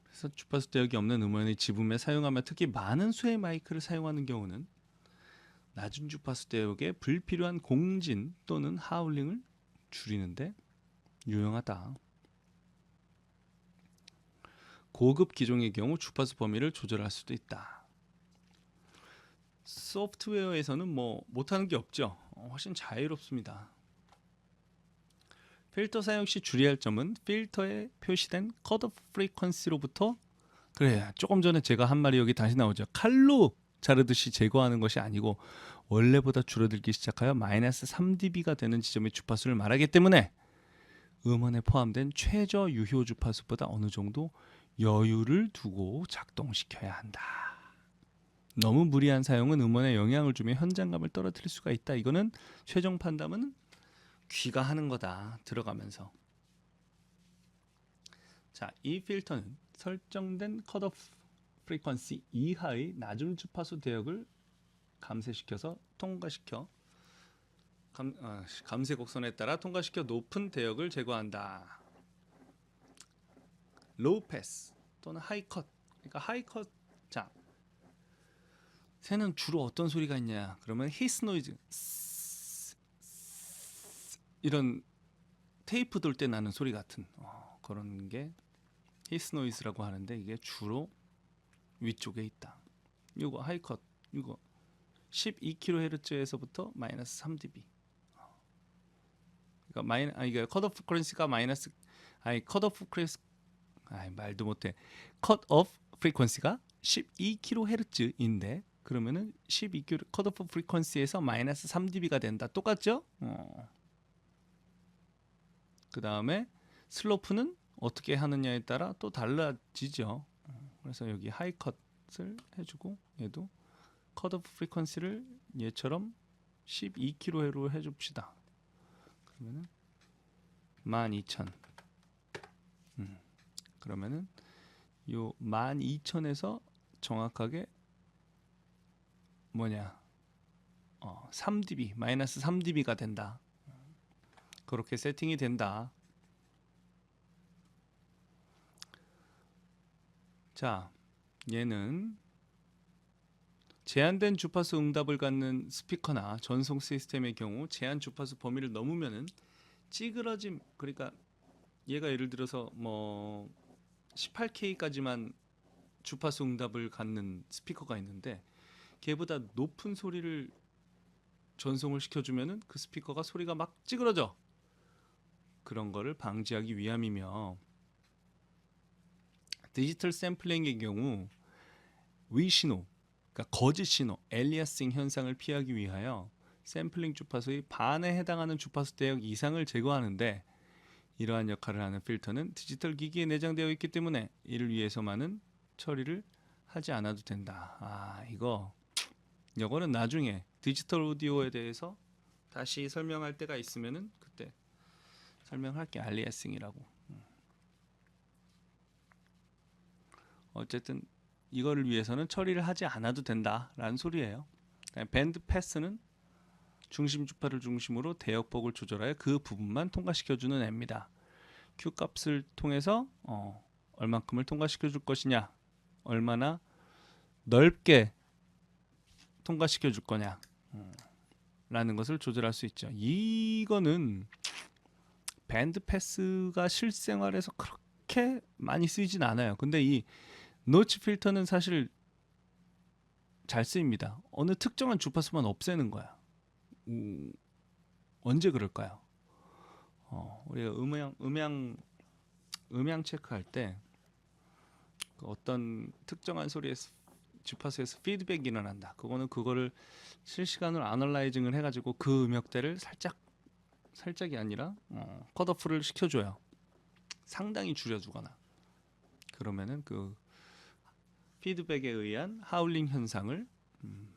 그래서 주파수 대역이 없는 음원의 지분에 사용하며 특히 많은 수의 마이크를 사용하는 경우는 낮은 주파수 대역의 불필요한 공진 또는 하울링을 줄이는데 유용하다. 고급 기종의 경우 주파수 범위를 조절할 수도 있다. 소프트웨어에서는 뭐 못하는 게 없죠. 훨씬 자유롭습니다. 필터 사용 시 주의할 점은 필터에 표시된 컷오프 프리퀀시로부터 그래 조금 전에 제가 한 말이 여기 다시 나오죠. 칼로 자르듯이 제거하는 것이 아니고 원래보다 줄어들기 시작하여 마이너스 3dB가 되는 지점의 주파수를 말하기 때문에 음원에 포함된 최저 유효 주파수보다 어느 정도 여유를 두고 작동시켜야 한다. 너무 무리한 사용은 음원에 영향을 주며 현장감을 떨어뜨릴 수가 있다. 이거는 최종 판단은 귀가 하는 거다. 들어가면서. 자, 이 필터는 설정된 컷오프 프리퀀시 이하의 낮은 주파수 대역을 감쇄시켜서 통과시켜 감쇄 곡선에 따라 통과시켜 높은 대역을 제거한다. 로우 패스 또는 하이 컷. 그러니까 하이 컷. 자, 새는 주로 어떤 소리가 있냐? 그러면 히스 노이즈. 이런 테이프 돌 때 나는 소리 같은 그런 게 히스 노이즈라고 하는데 이게 주로 위쪽에 있다. 이거 하이 컷. 이거 12kHz에서부터 마이너스 3dB. 그러니까 이게 컷오프 프리퀀시가 마이너스 컷오프 말도 못해. 컷오프 프리퀀시가 12kHz인데 그러면은 12kHz 컷오프 프리퀀시에서 마이너스 3dB가 된다. 똑같죠? 그 다음에 슬로프는 어떻게 하느냐에 따라 또 달라지죠. 그래서 여기 하이 컷을 해주고 얘도 컷오프 프리퀀시를 얘처럼 12kHz로 해줍시다. 그러면은 12,000. 그러면은 요 12,000에서 정확하게 뭐냐 3dB 마이너스 3dB가 된다. 그렇게 세팅이 된다. 자, 얘는 제한된 주파수 응답을 갖는 스피커나 전송 시스템의 경우 제한 주파수 범위를 넘으면은 찌그러짐, 그러니까 얘가 예를 들어서 뭐 18K까지만 주파수 응답을 갖는 스피커가 있는데 걔보다 높은 소리를 전송을 시켜주면은 그 스피커가 소리가 막 찌그러져. 그런 거를 방지하기 위함이며, 디지털 샘플링의 경우 위신호, 그러니까 거짓 신호, 엘리아싱 현상을 피하기 위하여 샘플링 주파수의 반에 해당하는 주파수 대역 이상을 제거하는데 이러한 역할을 하는 필터는 디지털 기기에 내장되어 있기 때문에 이를 위해서만은 처리를 하지 않아도 된다. 이거는 나중에 디지털 오디오에 대해서 다시 설명할 때가 있으면은 그때 설명할게. 알리에싱이라고. 어쨌든 이거를 위해서는 처리를 하지 않아도 된다라는 소리예요. 밴드 패스는 중심 주파를 중심으로 대역폭을 조절하여 그 부분만 통과시켜주는 애입니다. Q 값을 통해서 얼만큼을 통과시켜줄 것이냐, 얼마나 넓게 통과시켜줄 거냐 라는 것을 조절할 수 있죠. 이거는 밴드 패스가 실생활에서 그렇게 많이 쓰이진 않아요. 근데 이 노치 필터는 사실 잘 쓰입니다. 어느 특정한 주파수만 없애는 거야. 언제 그럴까요? 우리가 음향 체크할 때 어떤 특정한 소리에서 주파수에서 피드백이 일어난다. 그거를 실시간으로 애널라이징을 해가지고 그 음역대를 살짝이 아니라 컷오프를 시켜줘요. 상당히 줄여주거나. 그러면은 그 피드백에 의한 하울링 현상을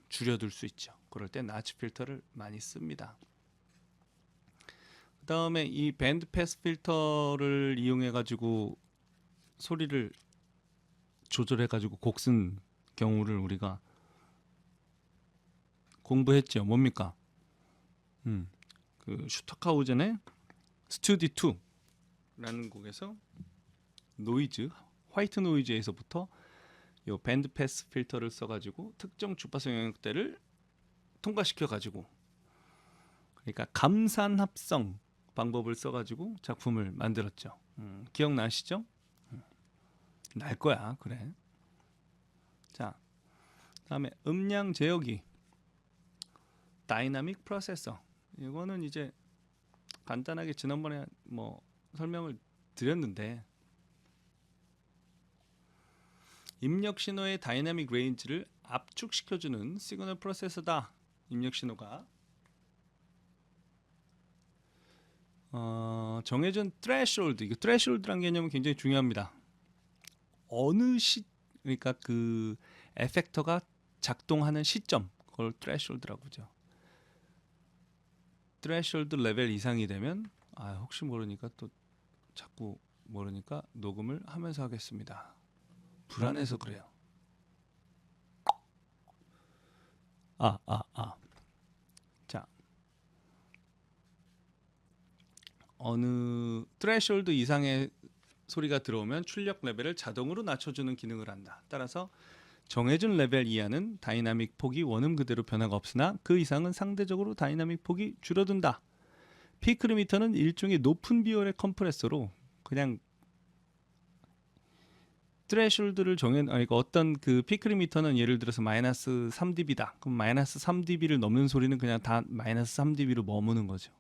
줄여둘 수 있죠. 그럴 때 나치 필터를 많이 씁니다. 그 다음에 이 밴드 패스 필터를 이용해 가지고 소리를 조절해 가지고 곡 쓴 경우를 우리가 공부했죠. 뭡니까? 그 슈터카우젠의 스튜디 2라는 곡에서 화이트 노이즈에서부터 요 밴드 패스 필터를 써가지고 특정 주파수 영역대를 통과시켜가지고, 그러니까 감산 합성 방법을 써가지고 작품을 만들었죠. 기억나시죠? 날 거야. 그래. 자, 다음에 음량 제어기, 다이나믹 프로세서. 이거는 이제 간단하게 지난번에 뭐 설명을 드렸는데, 입력 신호의 다이나믹 레인지를 압축시켜주는 시그널 프로세서다. 입력 신호가 정해진 threshold, 이거 threshold라는 개념은 굉장히 중요합니다. 그러니까 그 에펙터가 작동하는 시점, 그걸 threshold라고 하죠. threshold 레벨 이상이 되면 혹시 모르니까 또 자꾸 모르니까 녹음을 하면서 하겠습니다. 불안해서 그래요. 자, 어느 threshold 이상의 소리가 들어오면 출력 레벨을 자동으로 낮춰주는 기능을 한다. 따라서 정해진 레벨 이하는 다이나믹 폭이 원음 그대로 변화가 없으나 그 이상은 상대적으로 다이나믹 폭이 줄어든다. 피크 리미터는 일종의 높은 비율의 컴프레서로 그냥 트레셔홀드를 그러니까 어떤 그 피크 리미터는 예를 들어서 마이너스 3dB다. 그럼 마이너스 3dB를 넘는 소리는 그냥 다 마이너스 3dB로 머무는 거죠.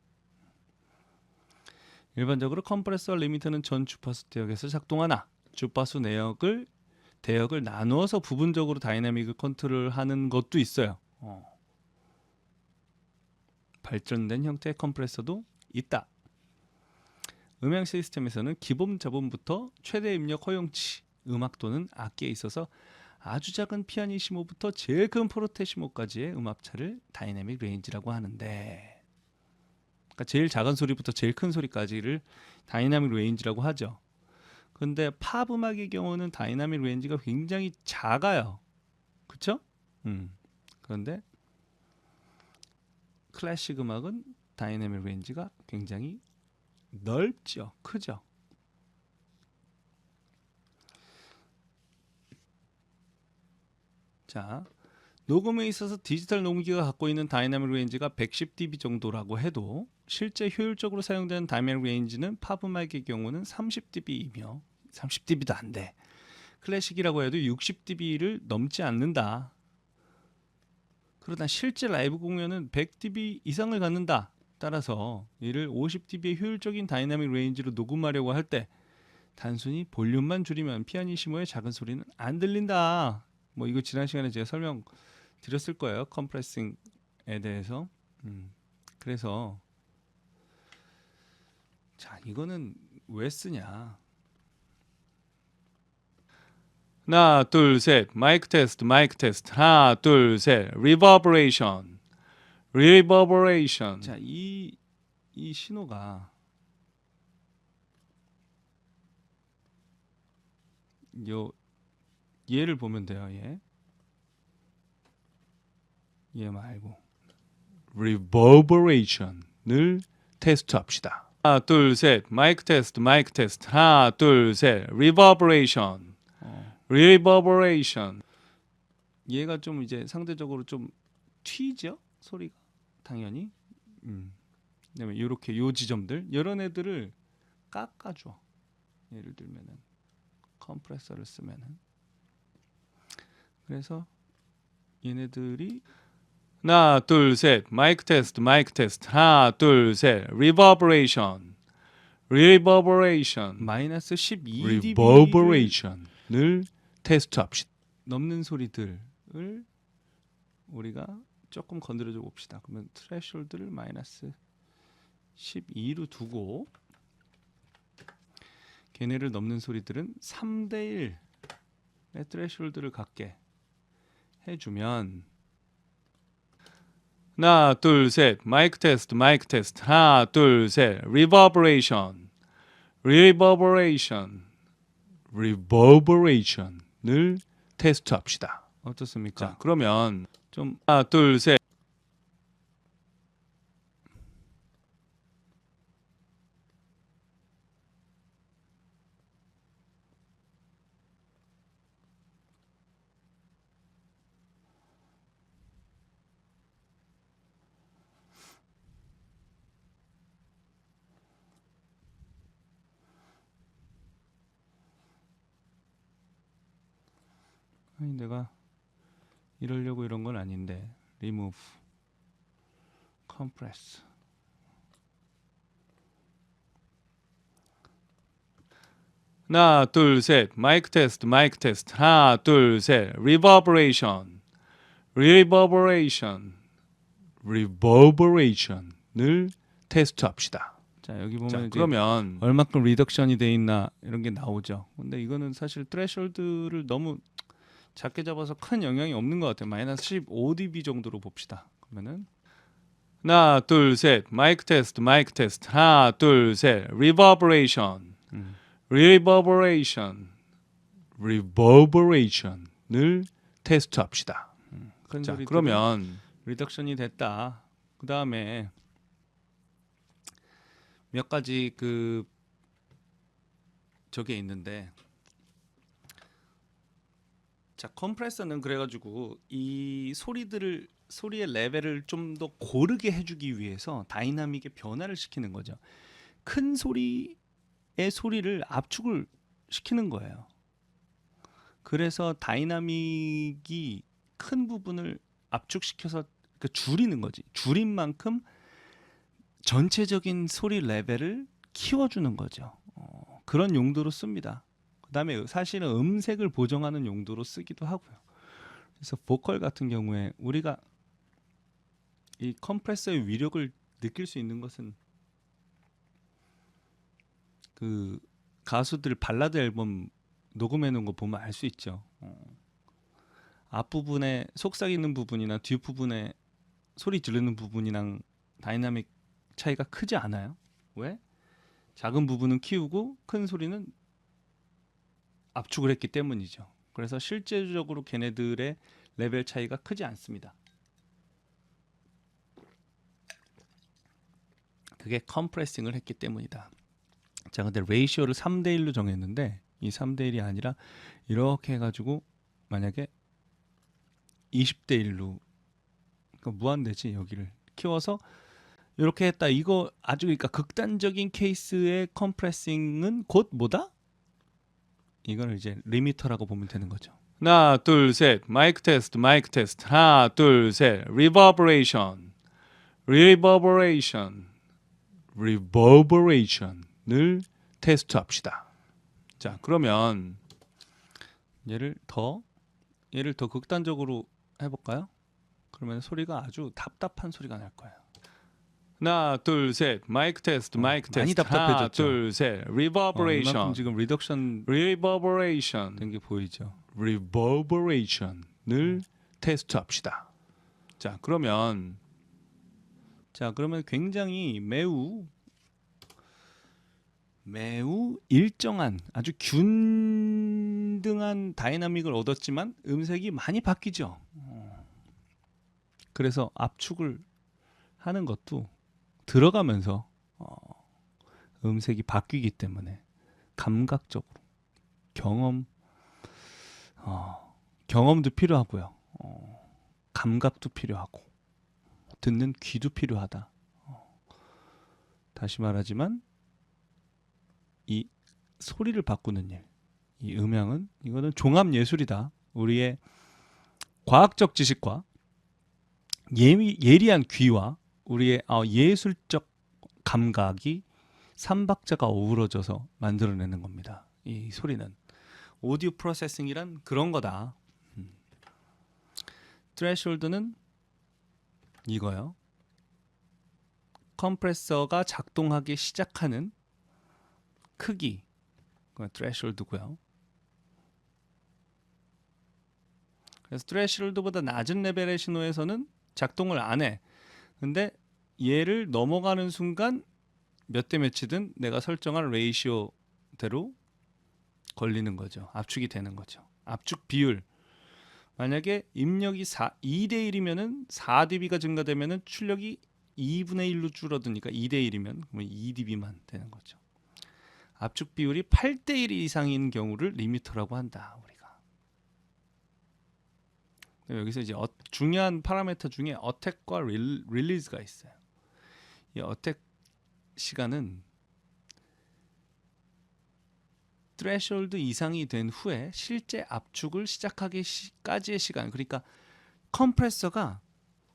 일반적으로 컴프레서 리미터는 전 주파수 대역에서 작동하나 주파수 대역을 나누어서 부분적으로 다이나믹을 컨트롤하는 것도 있어요. 발전된 형태의 컴프레서도 있다. 음향 시스템에서는 기본 저음부터 최대 입력 허용치, 음악 또는 악기에 있어서 아주 작은 피아니시모부터 제일 큰 포르테시모까지의 음압차를 다이나믹 레인지라고 하는데, 그러니까 제일 작은 소리부터 제일 큰 소리까지를 다이나믹 레인지라고 하죠. 근데 팝 음악의 경우는 다이나믹 레인지가 굉장히 작아요. 그쵸? 그런데 클래식 음악은 다이나믹 레인지가 굉장히 넓죠. 크죠. 자, 녹음에 있어서 디지털 녹음기가 갖고 있는 다이나믹 레인지가 110dB 정도라고 해도 실제 효율적으로 사용되는 다이나믹 레인지는 팝음악의 경우는 30dB이며 30dB도 안 돼. 클래식이라고 해도 60dB를 넘지 않는다. 그러다 실제 라이브 공연은 100dB 이상을 갖는다. 따라서 이를 50dB의 효율적인 다이나믹 레인지로 녹음하려고 할 때 단순히 볼륨만 줄이면 피아니시모의 작은 소리는 안 들린다. 뭐 이거 지난 시간에 제가 설명 드렸을 거예요. 컴프레싱에 대해서. 그래서 자, 이거는 왜 쓰냐? 하나, 둘, 셋. 마이크 테스트, 마이크 테스트. 하나, 둘, 셋. 리버버레이션. 리버버레이션. 자, 이 신호가 얘를 보면 돼요. 얘 말고 리버버레이션을 테스트합시다. 하나, 둘, 셋. 마이크 테스트, 마이크 테스트. 하나, 둘, 셋. 리버버레이션. 리버버레이션. 얘가 좀 이제 상대적으로 좀 튀죠? 소리가 당연히. 그다음에 이렇게 요 지점들 이런 애들을 깎아줘. 예를 들면은 컴프레서를 쓰면은. 그래서 얘네들이 하나, 둘, 셋. 마이크 테스트, 마이크 테스트. 하나, 둘, 셋. 리버버레이션. 리버버레이션. 마이너스 12dB 리버버레이션을 테스트합시다. 넘는 소리들을 우리가 조금 건드려줘 봅시다. 그러면 트레시홀드를 마이너스 12로 두고 걔네를 넘는 소리들은 3대1의 트레시홀드를 갖게 해주면 하나, 둘, 셋. 마이크 테스트, 마이크 테스트. 하나, 둘, 셋. 리버버레이션. 리버버레이션. 리버버레이션을 테스트합시다. 어떻습니까? 자, 그러면 좀 하나, 둘, 셋. 아니, 내가 이러려고 이런 건 아닌데. remove, compress. 하나, 둘, 셋. 마이크 테스트, 마이크 테스트. 하나, 둘, 셋. 리버버레이션. 리버버레이션. 리버버레이션을 테스트합시다. 자, 여기 보면 자, 그러면 얼마큼 리덕션이 돼 있나 이런 게 나오죠. 근데 이거는 사실 트레시홀드를 너무 작게 잡아서 큰 영향이 없는 것 같아요. 마이너스 15dB 정도로 봅시다. 그러면은 하나, 둘, 셋. 마이크 테스트, 마이크 테스트. 하나, 둘, 셋. 리버버레이션. 리버버레이션. 리버버레이션을 테스트합시다. 큰 자, 그러면 리덕션이 됐다. 그 다음에 몇 가지 저게 있는데, 자, 컴프레서는 그래가지고 이 소리의 레벨을 좀 더 고르게 해주기 위해서 다이나믹의 변화를 시키는 거죠. 큰 소리의 소리를 압축을 시키는 거예요. 그래서 다이나믹이 큰 부분을 압축시켜서 줄이는 거지. 줄인 만큼 전체적인 소리 레벨을 키워주는 거죠. 그런 용도로 씁니다. 그 다음에 사실은 음색을 보정하는 용도로 쓰기도 하고요. 그래서 보컬 같은 경우에 우리가 이 컴프레서의 위력을 느낄 수 있는 것은 그 가수들 발라드 앨범 녹음해 놓은 거 보면 알 수 있죠. 앞부분에 속삭이는 부분이나 뒷부분에 소리 지르는 부분이랑 다이나믹 차이가 크지 않아요. 왜? 작은 부분은 키우고 큰 소리는 압축을 했기 때문이죠. 그래서 실제적으로 걔네들의 레벨 차이가 크지 않습니다. 그게 컴프레싱을 했기 때문이다. 자, 근데 레이시오를 3대1로 정했는데 이 3대1이 아니라 이렇게 해가지고 만약에 20대 1로 그러니까 무한대지. 여기를 키워서 이렇게 했다. 이거 아주 그러니까 극단적인 케이스의 컴프레싱은 곧 뭐다? 이거를 이제 리미터라고 보면 되는 거죠. 하나, 둘, 셋. 마이크 테스트, 마이크 테스트. 하나, 둘, 셋. 리버버레이션, 리버버레이션, 리버버레이션을 테스트합시다. 자, 그러면 얘를 더 극단적으로 해볼까요? 그러면 소리가 아주 답답한 소리가 날 거예요. 하나, 둘, 셋. 마이크 테스트, 마이크 테스트. 많이 답답해졌죠. 하나, 둘, 셋. 리버버레이션. 이만큼 지금 리덕션 리버버레이션. 된 게 보이죠. 리버버레이션을 테스트합시다. 자, 그러면 굉장히 매우 일정한 아주 균등한 다이나믹을 얻었지만 음색이 많이 바뀌죠. 그래서 압축을 하는 것도 들어가면서 음색이 바뀌기 때문에 감각적으로 경험도 필요하고요. 감각도 필요하고 듣는 귀도 필요하다. 다시 말하지만 이 소리를 바꾸는 일, 이 음향은 이거는 종합 예술이다. 우리의 과학적 지식과 예리한 귀와 우리의 예술적 감각이 삼박자가 어우러져서 만들어내는 겁니다. 이 소리는 오디오 프로세싱이란 그런 거다. 트레시홀드는 이거요. 컴프레서가 작동하기 시작하는 크기, 그건 트레시홀드고요. 그래서 트레시홀드보다 낮은 레벨의 신호에서는 작동을 안 해. 근데 얘를 넘어가는 순간 몇 대 몇이든 내가 설정한 레이시오대로 걸리는 거죠. 압축이 되는 거죠. 압축 비율. 만약에 입력이 2대 1이면은 4dB가 증가되면은 출력이 2분의 1로 줄어드니까 2대 1이면 그러면 2dB만 되는 거죠. 압축 비율이 8대 1 이상인 경우를 리미터라고 한다. 우리가. 여기서 이제 중요한 파라미터 중에 어택과 릴리즈가 있어요. 이 어택 시간은 트레시홀드 이상이 된 후에 실제 압축을 시작하기까지의 시간. 그러니까 컴프레서가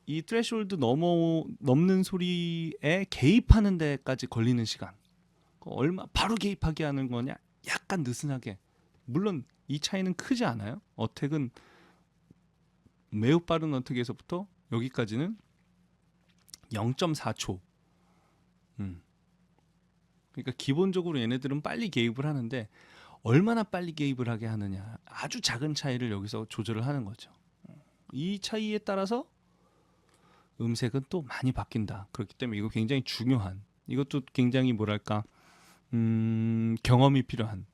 이 트레시홀드 넘는 소리에 개입하는 데까지 걸리는 시간. 얼마 바로 개입하게 하는 거냐? 약간 느슨하게. 물론 이 차이는 크지 않아요. 어택은 매우 빠른 어택에서부터 여기까지는 0.4초. 그러니까 기본적으로 얘네들은 빨리 개입을 하는데 얼마나 빨리 개입을 하게 하느냐, 아주 작은 차이를 여기서 조절을 하는 거죠. 이 차이에 따라서 음색은 또 많이 바뀐다. 그렇기 때문에 이거 굉장히 중요한, 이것도 굉장히 뭐랄까 경험이 필요한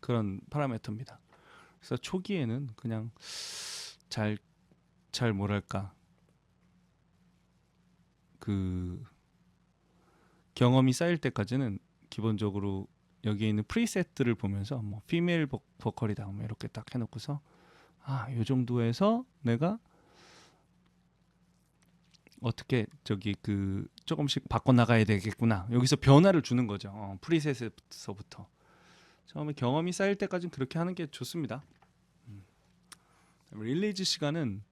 그런 파라미터입니다. 그래서 초기에는 그냥 잘 뭐랄까 그 경험이 쌓일 때까지는 기본적으로 여기에 있는 프리셋들을 보면서 뭐 피메일 보컬이다 뭐 이렇게 딱 해놓고서 요 정도에서 내가 어떻게 조금씩 바꿔 나가야 되겠구나. 여기서 변화를 주는 거죠. 프리셋에서부터 처음에 경험이 쌓일 때까지는 그렇게 하는 게 좋습니다. 릴리즈 시간은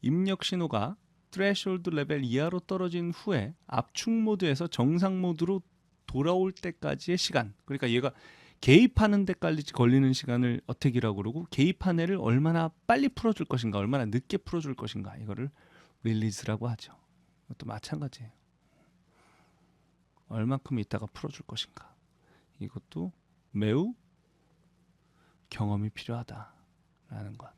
입력 신호가 트레시홀드 레벨 이하로 떨어진 후에 압축 모드에서 정상 모드로 돌아올 때까지의 시간. 그러니까 얘가 개입하는 데까지 걸리는 시간을 어택이라고 그러고, 개입한 애를 얼마나 빨리 풀어줄 것인가, 얼마나 늦게 풀어줄 것인가, 이거를 릴리즈라고 하죠. 이것도 마찬가지예요. 얼만큼 있다가 풀어줄 것인가, 이것도 매우 경험이 필요하다라는 것.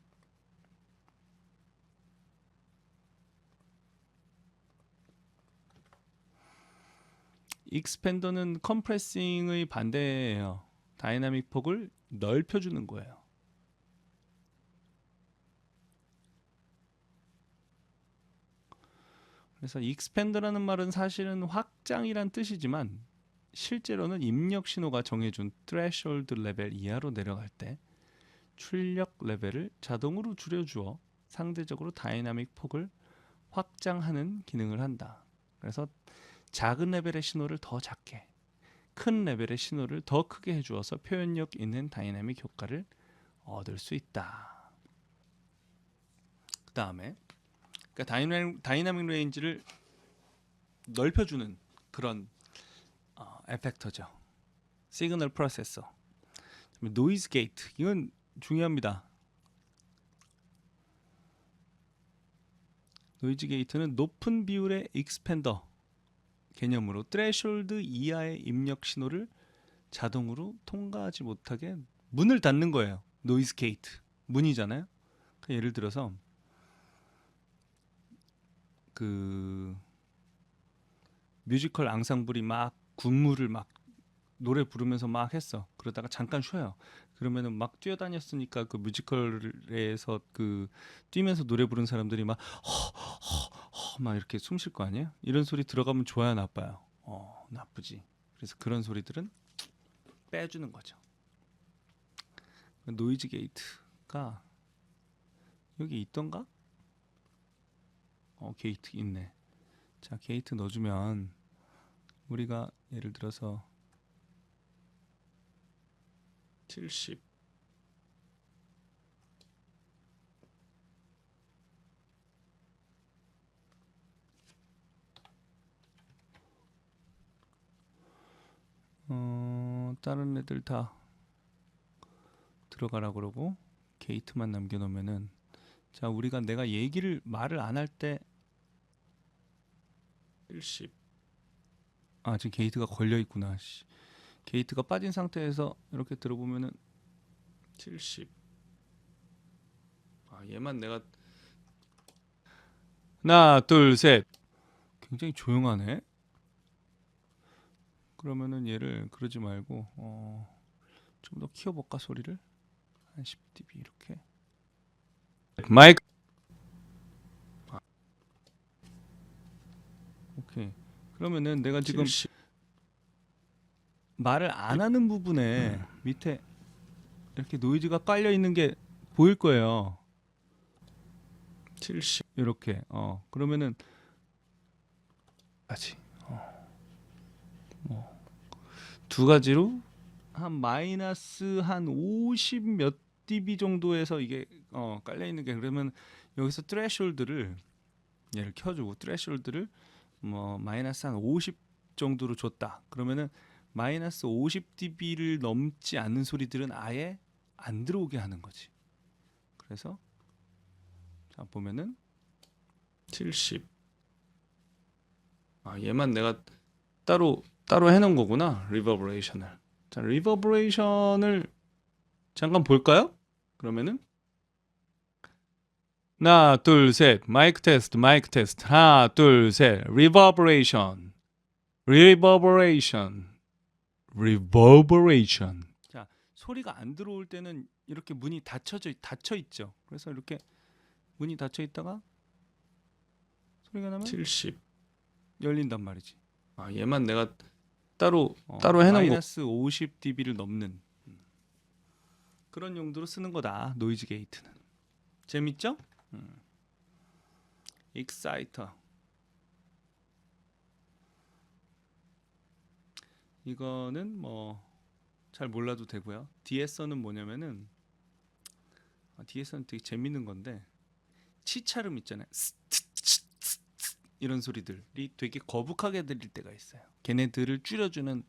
익스펜더는 컴프레싱의 반대예요. 다이나믹 폭을 넓혀주는 거예요. 그래서 익스펜더라는 말은 사실은 확장이란 뜻이지만 실제로는 입력 신호가 정해준 트레시홀드 레벨 이하로 내려갈 때 출력 레벨을 자동으로 줄여주어 상대적으로 다이나믹 폭을 확장하는 기능을 한다. 그래서 작은 레벨의 신호를 더 작게, 큰 레벨의 신호를 더 크게 해주어서 표현력 있는 다이나믹 효과를 얻을 수 있다. 그 다음에 그러니까 다이나믹 레인지를 넓혀주는 그런 에펙터죠. 시그널 프로세서. 노이즈 게이트, 이건 중요합니다. 노이즈 게이트는 높은 비율의 익스펜더 개념으로 트레시홀드 이하의 입력 신호를 자동으로 통과하지 못하게 문을 닫는 거예요. 노이즈 게이트 문이잖아요. 예를 들어서 그 뮤지컬 앙상블이 막 군무를 막 노래 부르면서 막 했어. 그러다가 잠깐 쉬어요. 그러면은 막 뛰어다녔으니까 그 뮤지컬에서 그 뛰면서 노래 부르는 사람들이 막 막 이렇게 숨 쉴 거 아니에요? 이런 소리 들어가면 좋아요, 나빠요? 나쁘지. 그래서 그런 소리들은 빼주는 거죠. 노이즈 게이트가 여기 있던가? 게이트 있네. 자, 게이트 넣어주면 우리가 예를 들어서 70 다른 애들 다 들어가라 그러고 게이트만 남겨놓으면은, 자, 우리가 내가 말을 안 할 때 70 지금 게이트가 걸려 있구나. 게이트가 빠진 상태에서 이렇게 들어보면은 70 얘만 내가 하나 둘 셋 굉장히 조용하네. 그러면은 얘를 그러지 말고 좀 더 키워볼까 소리를 한 10dB 이렇게. 마이크 오케이. 그러면은 내가 지금 70 말을 안 하는 부분에 밑에 이렇게 노이즈가 깔려 있는 게 보일 거예요. 70 이렇게. 그러면은 아직 두 가지로 한 마이너스 한 50 몇 dB 정도에서 이게 깔려 있는 게, 그러면 여기서 트레시홀드를 얘를 켜주고 트레시홀드를 뭐 마이너스 한 50 정도로 줬다. 그러면은 마이너스 50 dB를 넘지 않는 소리들은 아예 안 들어오게 하는 거지. 그래서 자 보면은 70 얘만 내가 따로 해놓은 거구나. 리버브레이션을. 자, 리버브레이션을 잠깐 볼까요? 그러면은 하나 둘 셋 마이크 테스트 하나 둘 셋 리버브레이션. 자, 소리가 안 들어올 때는 이렇게 문이 닫혀 있죠. 그래서 이렇게 문이 닫혀 있다가 소리가 나면 70 열린단 말이지. 얘만 내가 따로 해놓은 마이너스 50 dB를 넘는 그런 용도로 쓰는 거다. 노이즈 게이트는. 재밌죠? 익사이터. 이거는 뭐 잘 몰라도 되고요. 디에서는 뭐냐면은 디에서는 되게 재밌는 건데 치차름 있잖아요. 이런 소리들이 되게 거북하게 들릴 때가 있어요. 걔네들을 줄여주는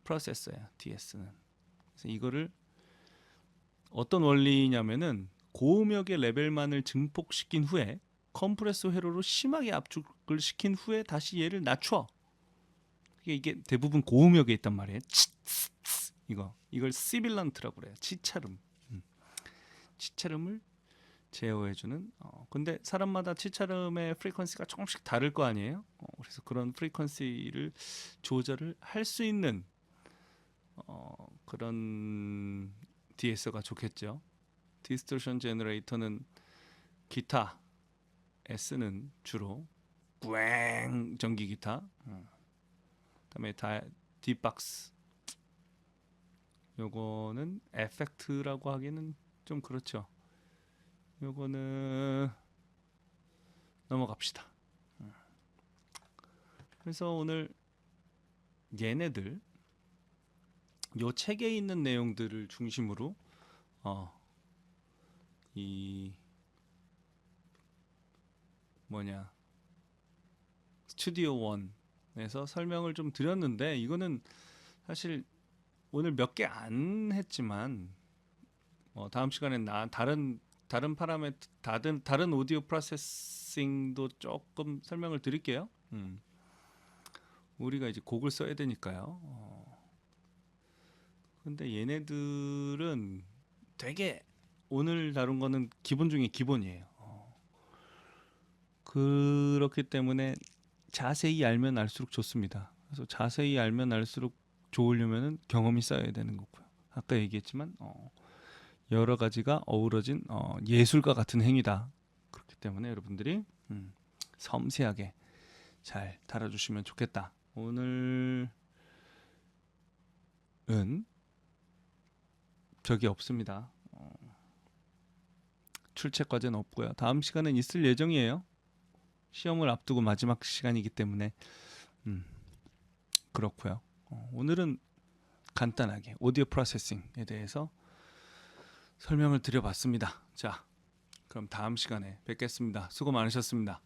프로세서예요. DS는. 그래서 이거를 어떤 원리냐면은 고음역의 레벨만을 증폭시킨 후에 컴프레서 회로로 심하게 압축을 시킨 후에 다시 얘를 낮춰. 이게 대부분 고음역에 있단 말이에요. 이걸 시빌런트라고 그래요. 치차름. 치차름을 제어해주는. 근데 사람마다 치차름의 프리퀀시가 조금씩 다를 거 아니에요. 그래서 그런 프리퀀시를 조절을 할 수 있는 그런 DS가 좋겠죠. 디스토션 제너레이터는 기타에 쓰는 주로 꽝 전기 기타. 그다음에 딥박스. 요거는 에펙트라고 하기는 좀 그렇죠. 요거는 넘어갑시다. 그래서 오늘 얘네들 요 책에 있는 내용들을 중심으로 이 뭐냐 스튜디오 원에서 설명을 좀 드렸는데, 이거는 사실 오늘 몇 개 안 했지만 다음 시간에 다른 파라미터 다른 오디오 프로세싱도 조금 설명을 드릴게요. 우리가 이제 곡을 써야 되니까요. 근데 얘네들은 되게 오늘 다룬 거는 기본 중에 기본이에요. 그렇기 때문에 자세히 알면 알수록 좋습니다. 그래서 자세히 알면 알수록 좋으려면은 경험이 쌓여야 되는 거고요. 아까 얘기했지만 여러 가지가 어우러진 예술과 같은 행위다. 그렇기 때문에 여러분들이 섬세하게 잘 달아주시면 좋겠다. 오늘은 적이 없습니다. 출첵 과제는 없고요. 다음 시간은 있을 예정이에요. 시험을 앞두고 마지막 시간이기 때문에 그렇고요. 오늘은 간단하게 오디오 프로세싱에 대해서 설명을 드려봤습니다. 자, 그럼 다음 시간에 뵙겠습니다. 수고 많으셨습니다.